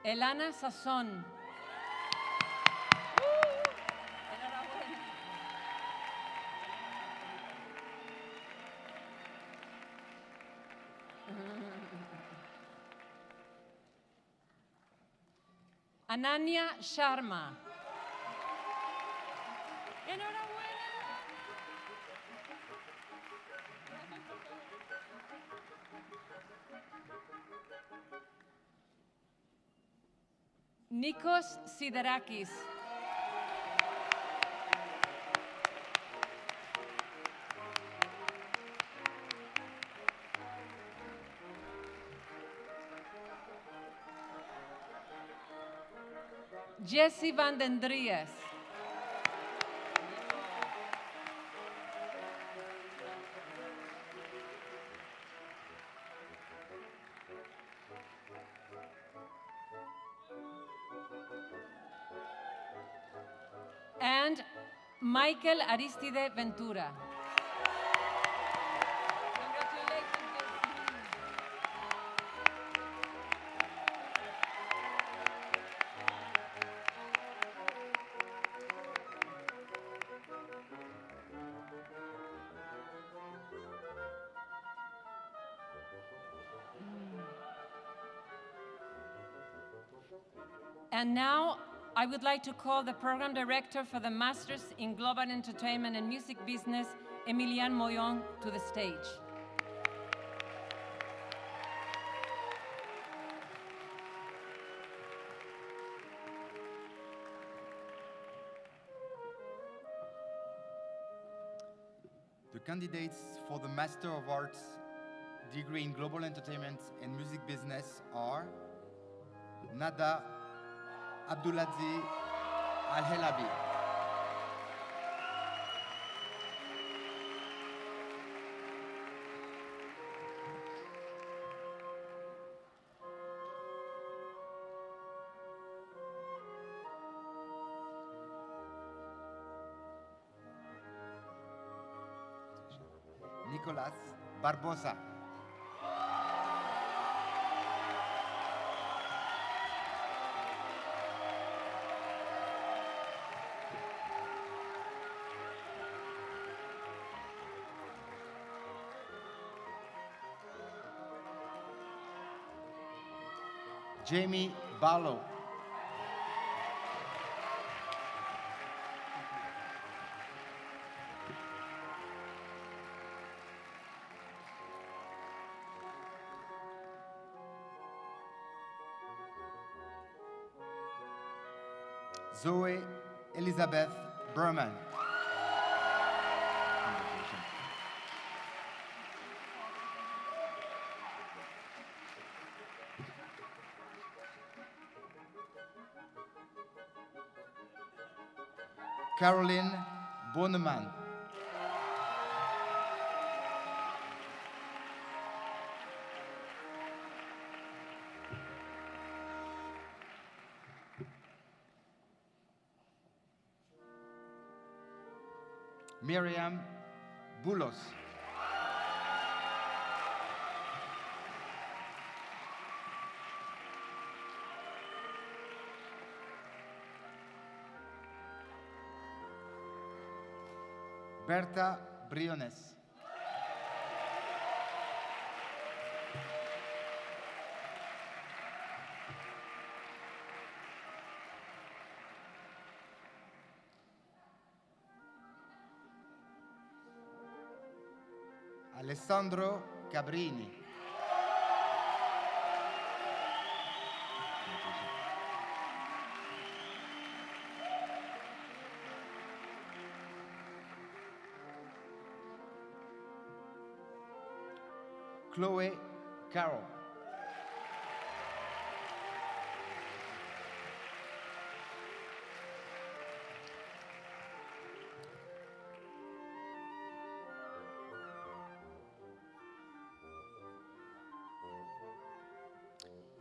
Elana Sazón. Enhorabuena. Ananya Sharma. Enhorabuena. Nikos Siderakis. Jesse van den Dries. And Michael Aristide Ventura. And now, I would like to call the Program Director for the Masters in Global Entertainment and Music Business, Emiliane Moyon, to the stage. The candidates for the Master of Arts degree in Global Entertainment and Music Business are Nada Abdulaziz Al-Helabi, Nicolas Barbosa, Jamie Barlow, Zoe Elizabeth Berman, Caroline Boneman, Miriam Boulos, Berta Briones, Alessandro Cabrini, Chloe Carroll,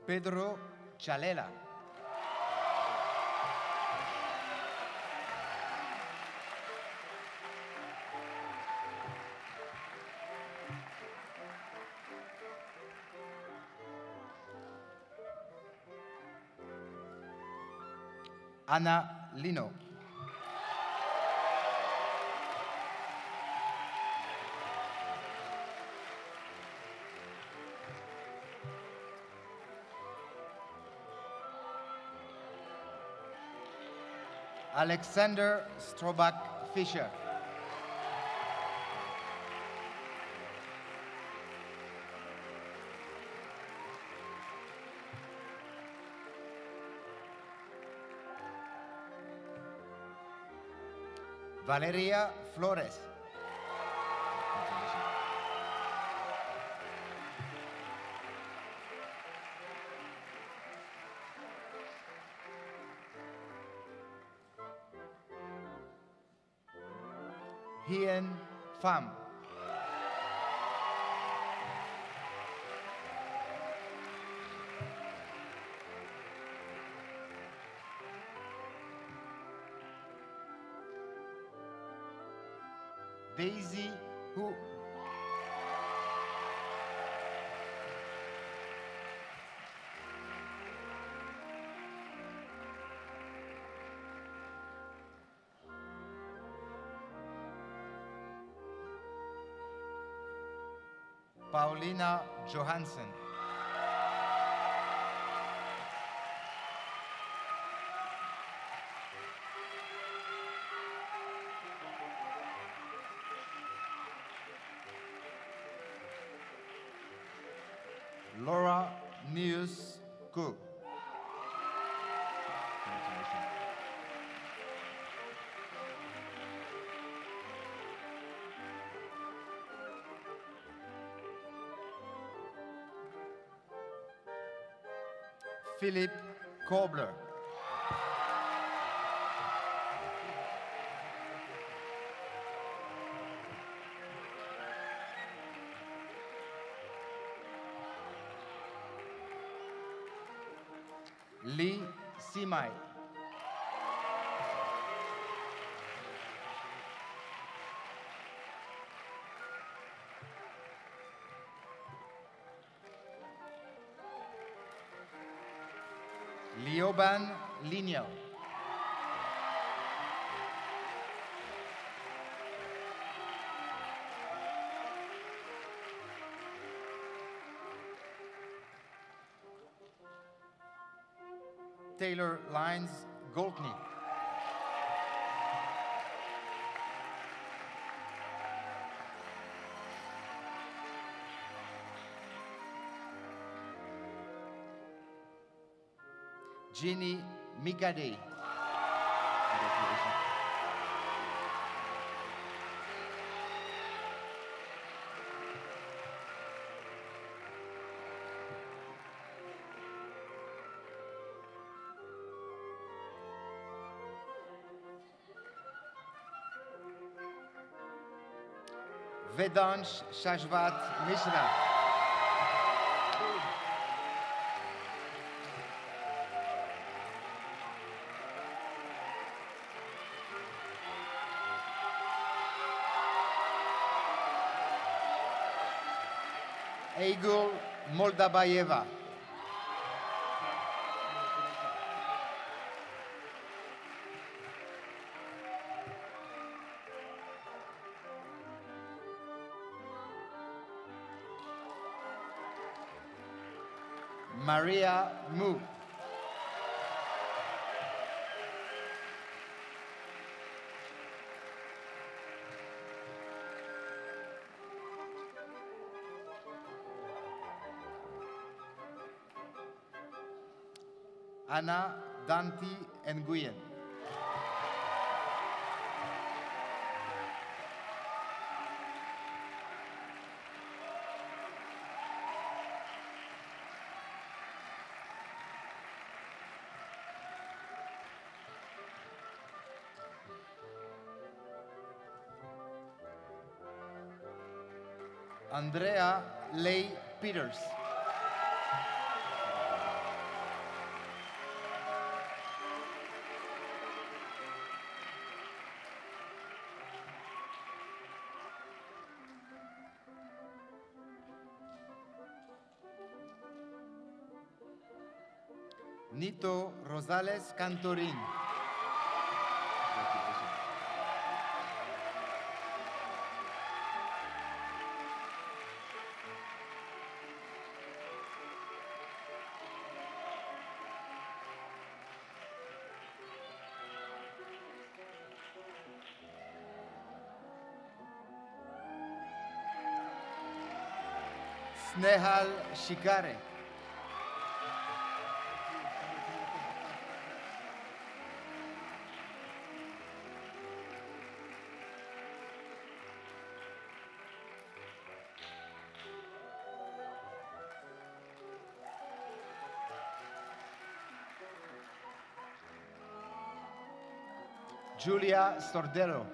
Pedro Chalela, Ana Lino, Alexander Strobach Fisher, Valeria Flores. Hien Pham. Daisy Hu. Paulina Johansson. Laura News Cook. Philip Kobler. Lee Simai. Lioban Linio. Taylor Lines Goldney. Ginny Mikade. Vedansh Shashvat Mishra. Eigul Moldabayeva. Maria Mu. Anna Danti Nguyen. Andrea Leigh Peters. Nito Rosales Cantorin. Snehal Shikare. Julia Sordero.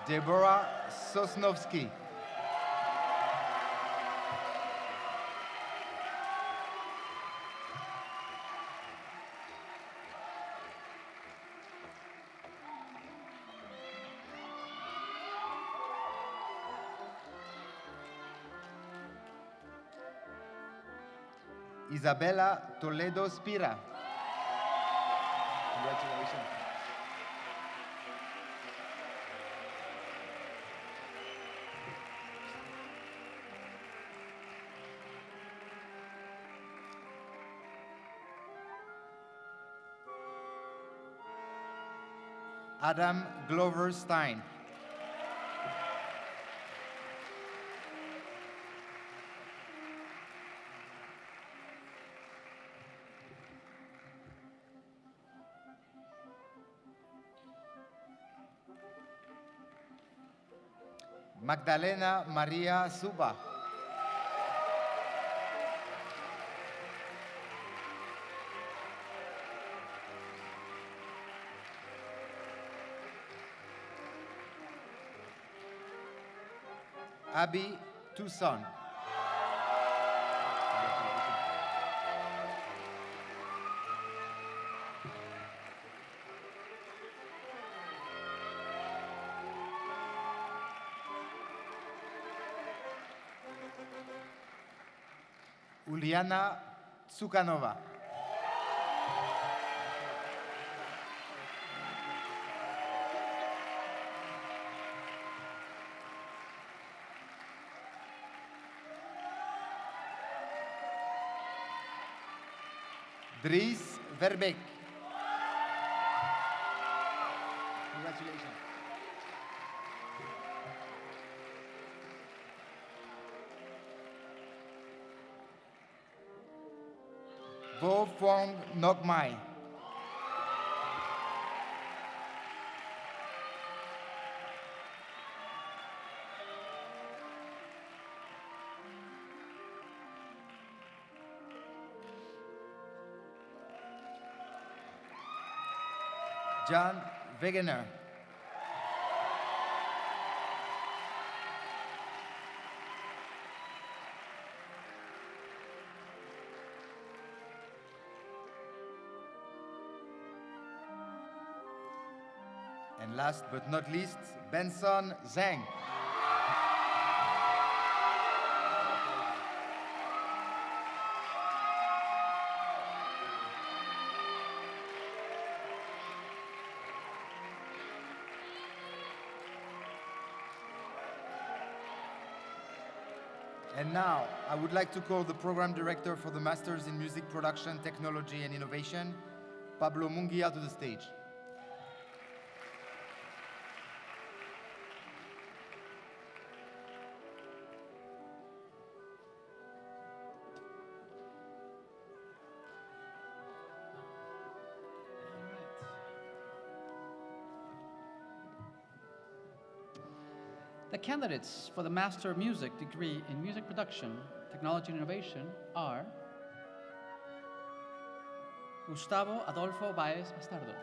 Deborah Sosnowski. Isabella Toledo Spira. Congratulations. Adam Glover Stein. Magdalena Maria Suba. Abby Toussaint. Uliana Tsukanova. Dries Verbeek. Congratulations. Vo Phong Ngoc Mai. John Wegener. And last but not least, Benson Zhang. And now, I would like to call the Program Director for the Masters in Music Production, Technology and Innovation, Pablo Munguia, to the stage. The candidates for the Master of Music degree in Music Production, Technology and Innovation are Gustavo Adolfo Baez Bastardo,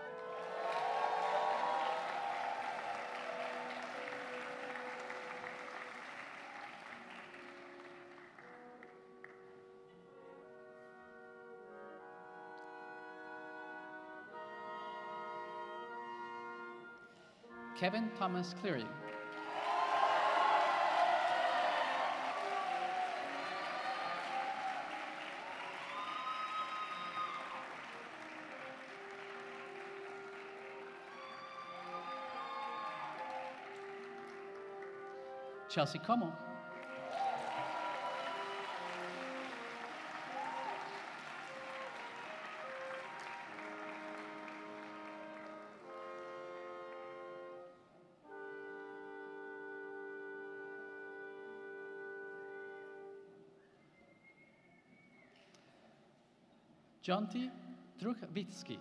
Kevin Thomas Cleary, Chelsea Como, Jonty Drukvitsky,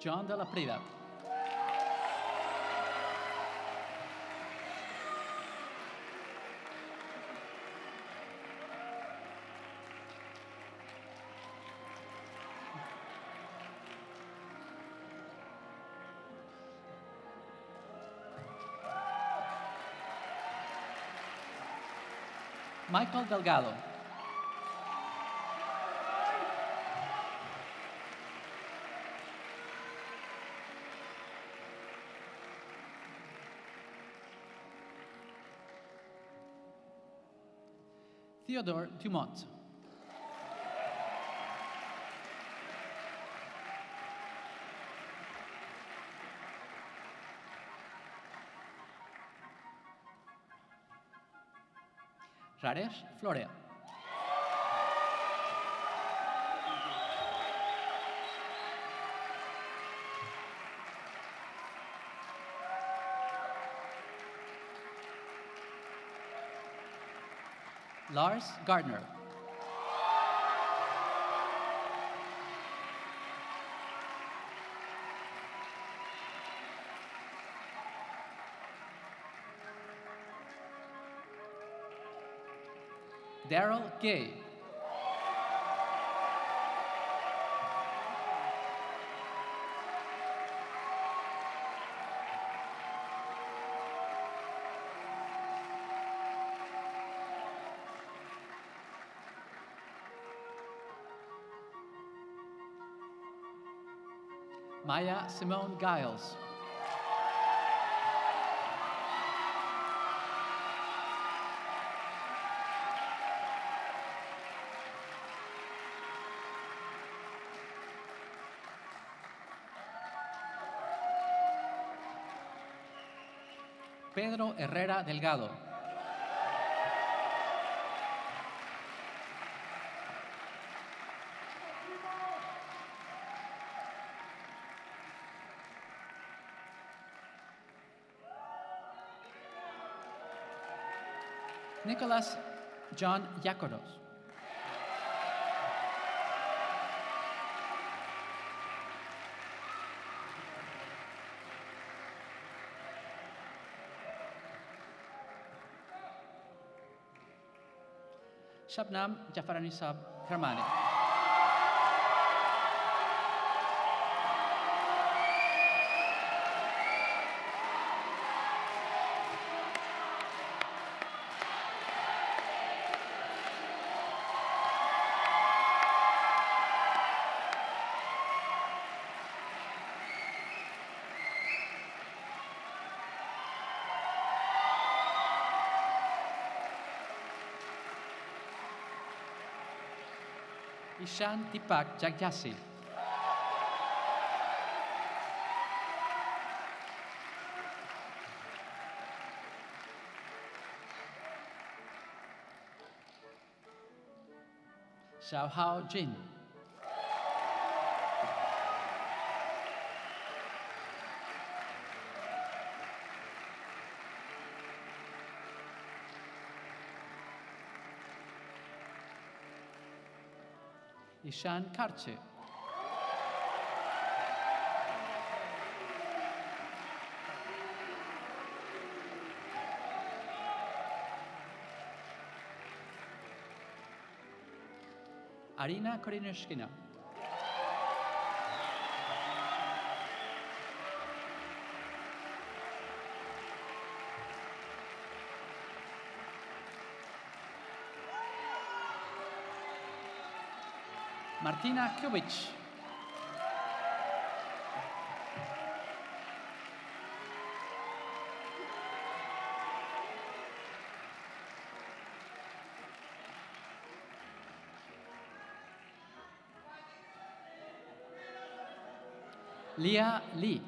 John de la Prida. Michael Delgado. Theodore Dumont. Raresh Florea. Lars Gardner. Daryl Gay. Maya Simone Giles. Pedro Herrera Delgado. Nicholas John Yakoros. Shabnam Jafaranisab Kermani. Ishan Deepak Jagjasi. Xiao Hao Jin. Ishan Karche. Arina Korinishkina. Martina Kubich. Leah Lee.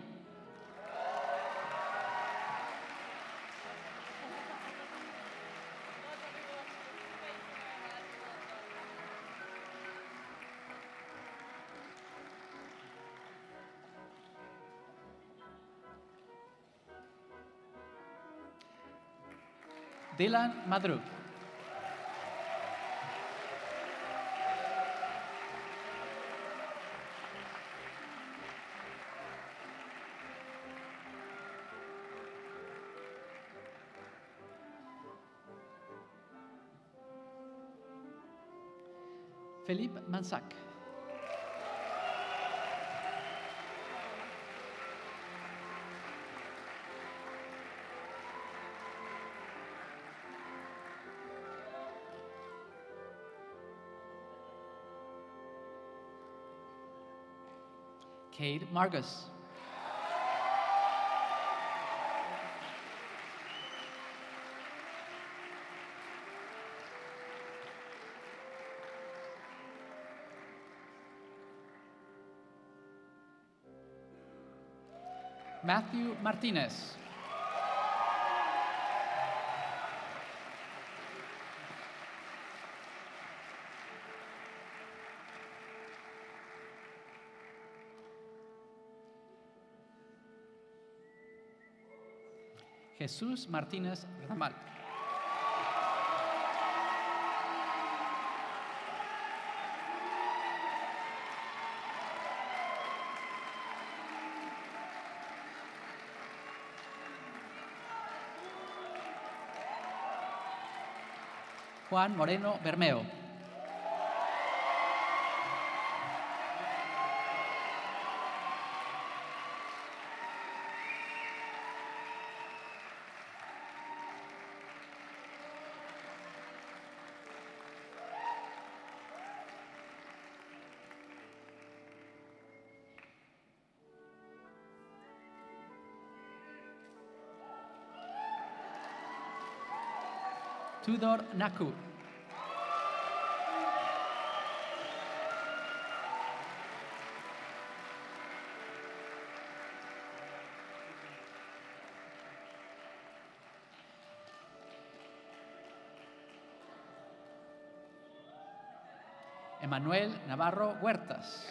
Dylan Madruk. Philippe Mansac. Cade Margus. Matthew Martinez. Jesús Martínez Ramal. Juan Moreno Bermeo. Tudor Naku. Emanuel Navarro Huertas.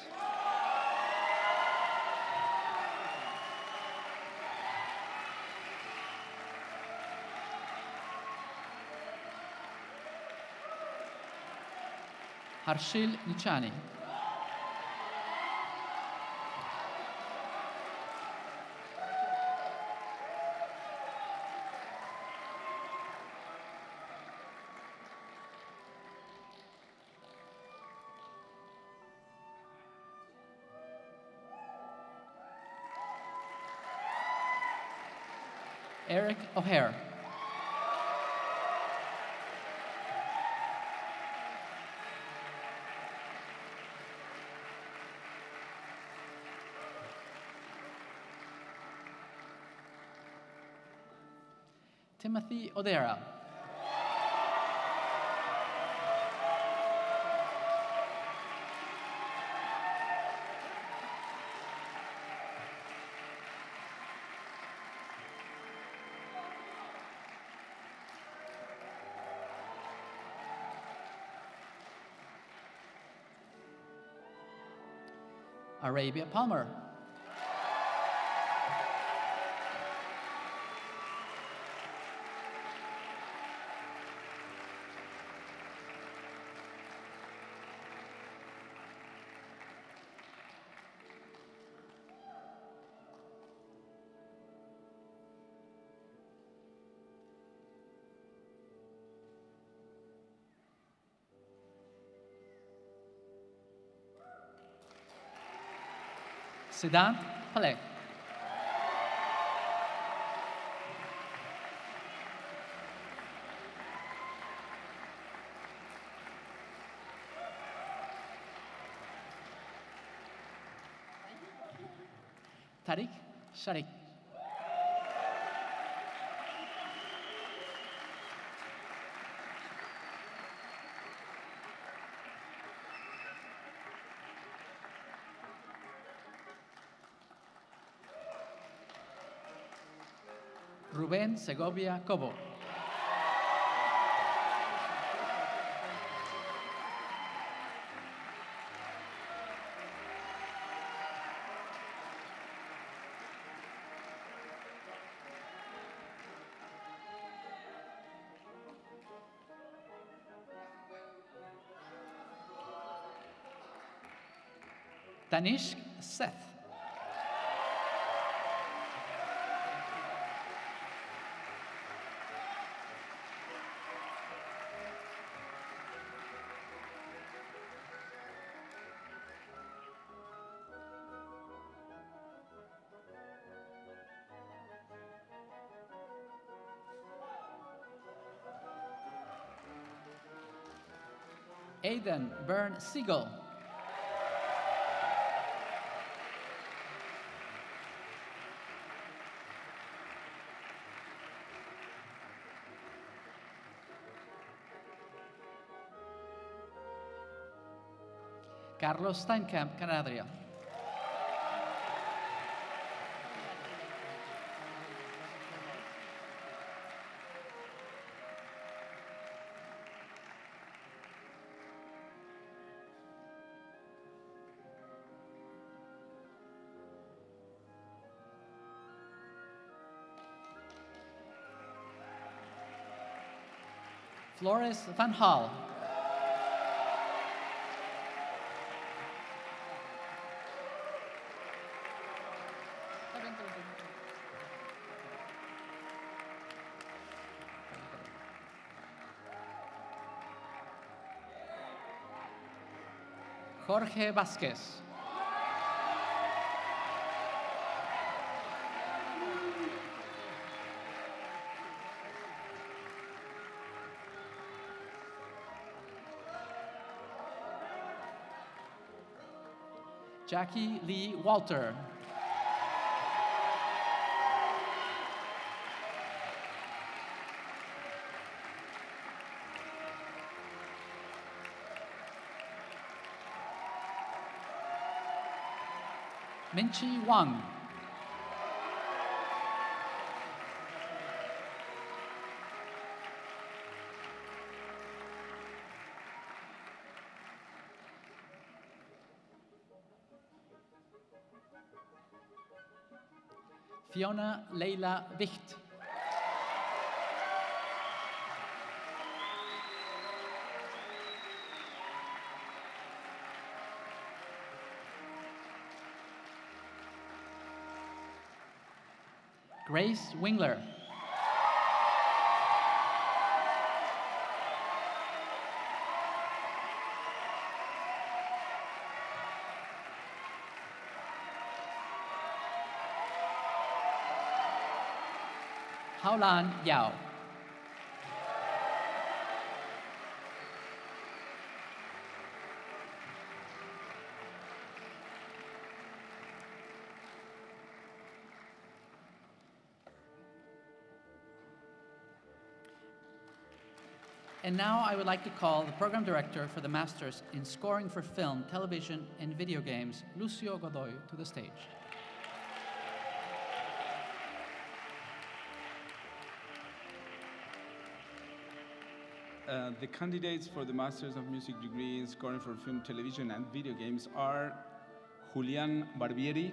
Harshil Nichani. Eric O'Hare. Timothy Odera. Arabia Palmer. Siddhant Palek. Tariq Sharik. Rubén Segovia Cobo. Tanishq Seth. Aidan Byrne Siegel. Carlos Steinkamp Canadria. Flores Van Hal. Jorge Vázquez. Jackie Lee Walter. Minchi Wang. Fiona Leila Wicht. Grace Wingler. Haolan Yao. And now I would like to call the program director for the Masters in Scoring for Film, Television, and Video Games, Lucio Godoy, to the stage. The candidates for the Masters of Music degree in Scoring for Film, Television, and Video Games are Julián Barbieri,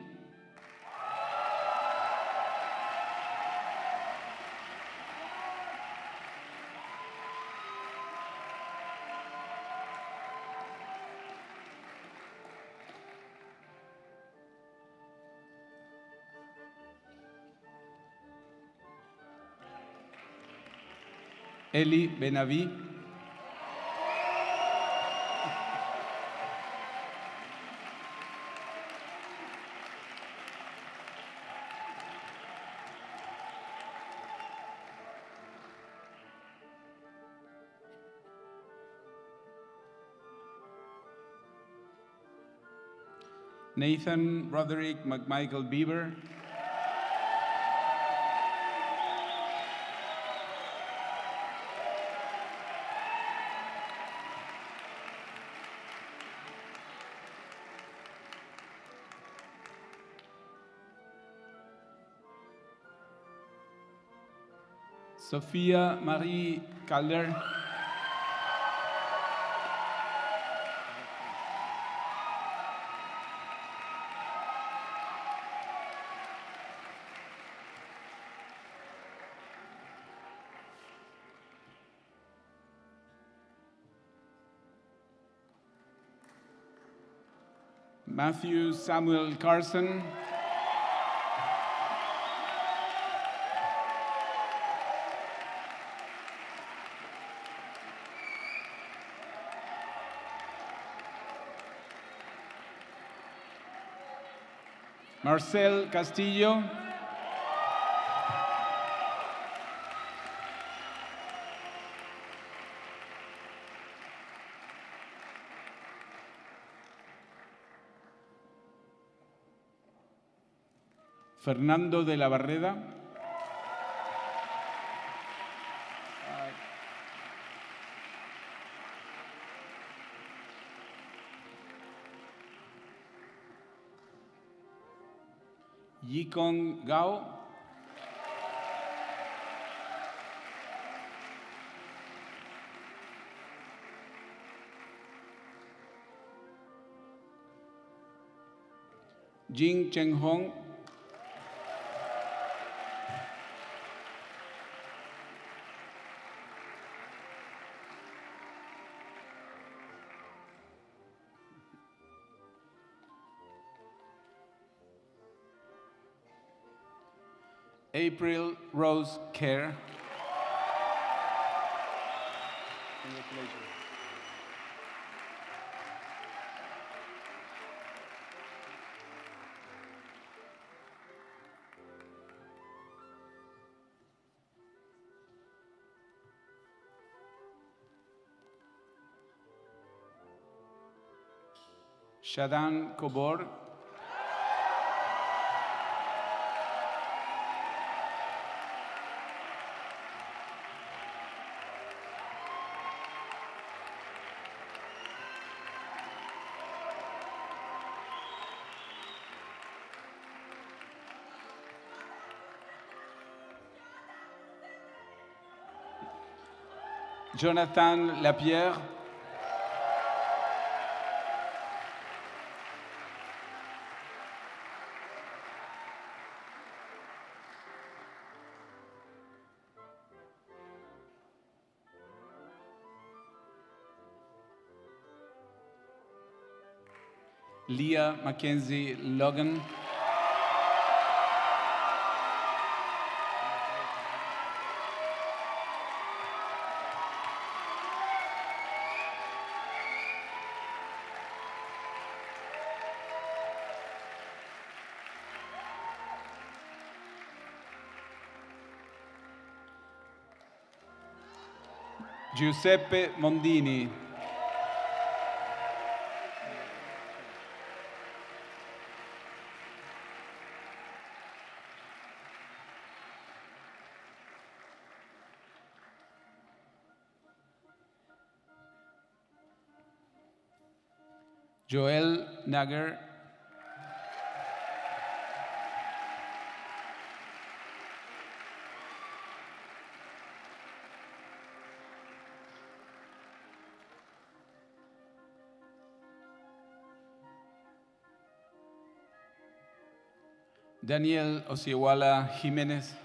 Eli Benaví, Nathan Roderick McMichael Bieber, Sophia Marie Calder, Matthew Samuel Carson, Marcel Castillo, Fernando de la Barreda. Yikon Gao. Jing Cheng Hong. April Rose Kerr. Congratulations. Shadan Kobor. Jonathan Lapierre. Leah Mackenzie Logan. Giuseppe Mondini. Joel Nagger. Daniel Osiwala Jimenez.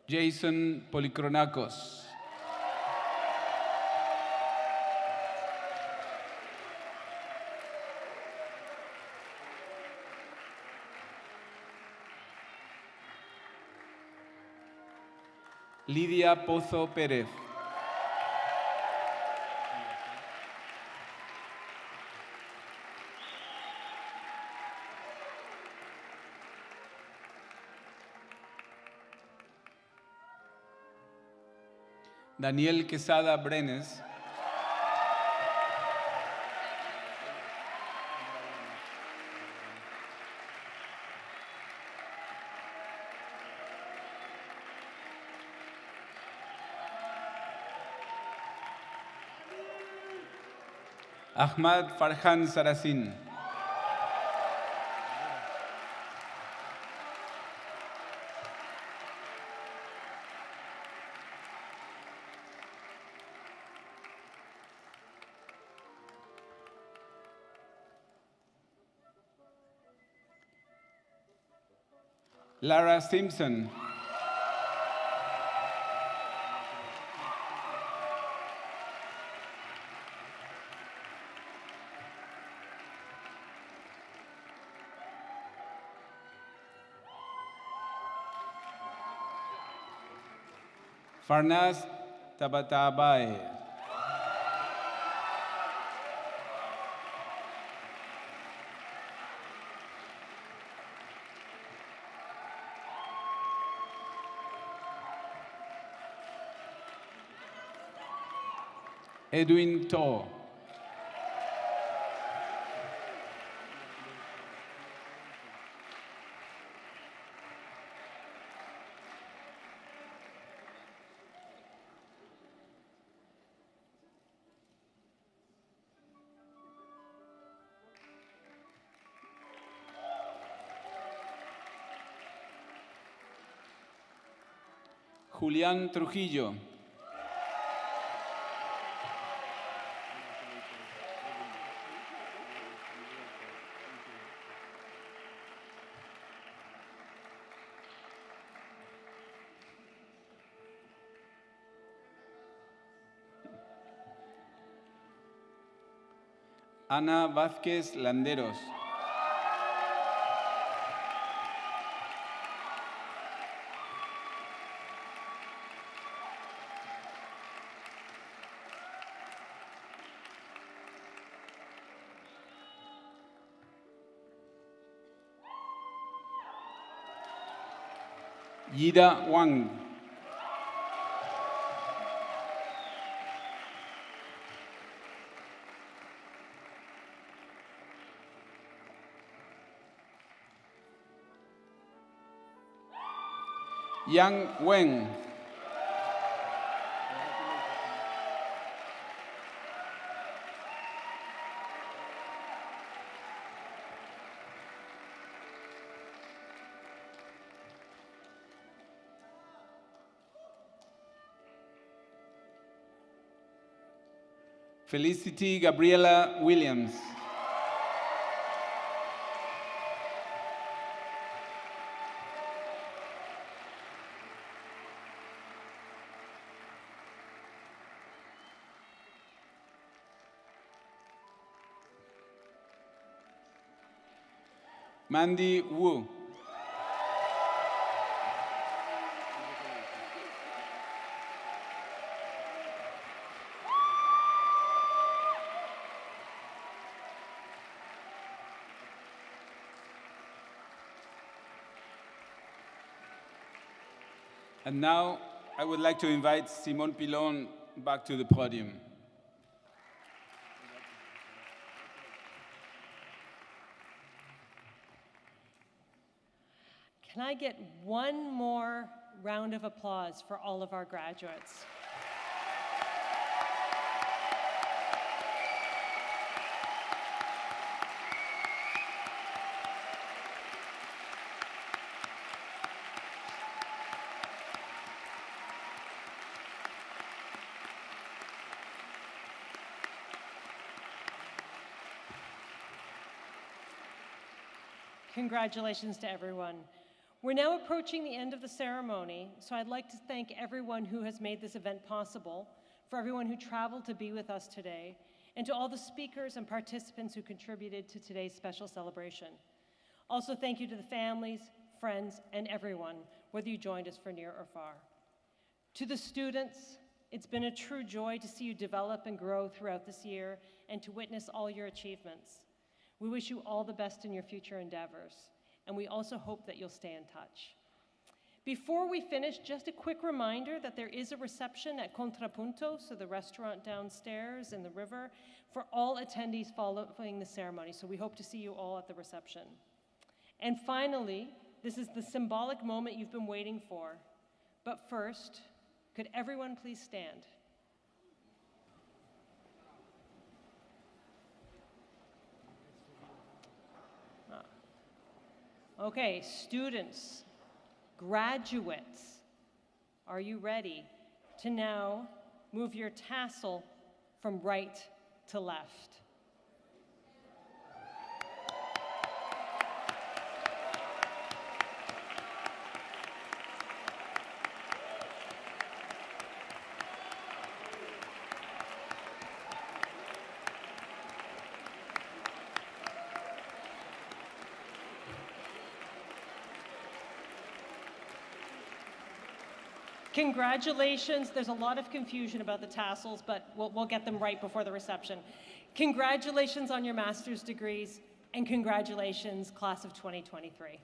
Jason Polikronakos. Lidia Pozo Pérez. Daniel Quesada Brenes. Ahmad Farhan Sarasin. Lara Simpson. Farnas Tabatabai. Edwin To. Julián Trujillo. Ana Vázquez Landeros. Yida Wang. Yang Wen. Felicity Gabriela Williams. Mandy Wu. And now I would like to invite Simón Pilón back to the podium. Can I get one more round of applause for all of our graduates? Congratulations to everyone. We're now approaching the end of the ceremony, so I'd like to thank everyone who has made this event possible, for everyone who traveled to be with us today, and to all the speakers and participants who contributed to today's special celebration. Also, thank you to the families, friends, and everyone, whether you joined us for near or far. To the students, it's been a true joy to see you develop and grow throughout this year and to witness all your achievements. We wish you all the best in your future endeavors, and we also hope that you'll stay in touch. Before we finish, just a quick reminder that there is a reception at Contrapunto, so the restaurant downstairs in the river, for all attendees following the ceremony, so we hope to see you all at the reception. And finally, this is the symbolic moment you've been waiting for. But first, could everyone please stand? Okay, students, graduates, are you ready to now move your tassel from right to left? Congratulations. There's a lot of confusion about the tassels, but we'll get them right before the reception. Congratulations on your master's degrees, and congratulations, class of 2023.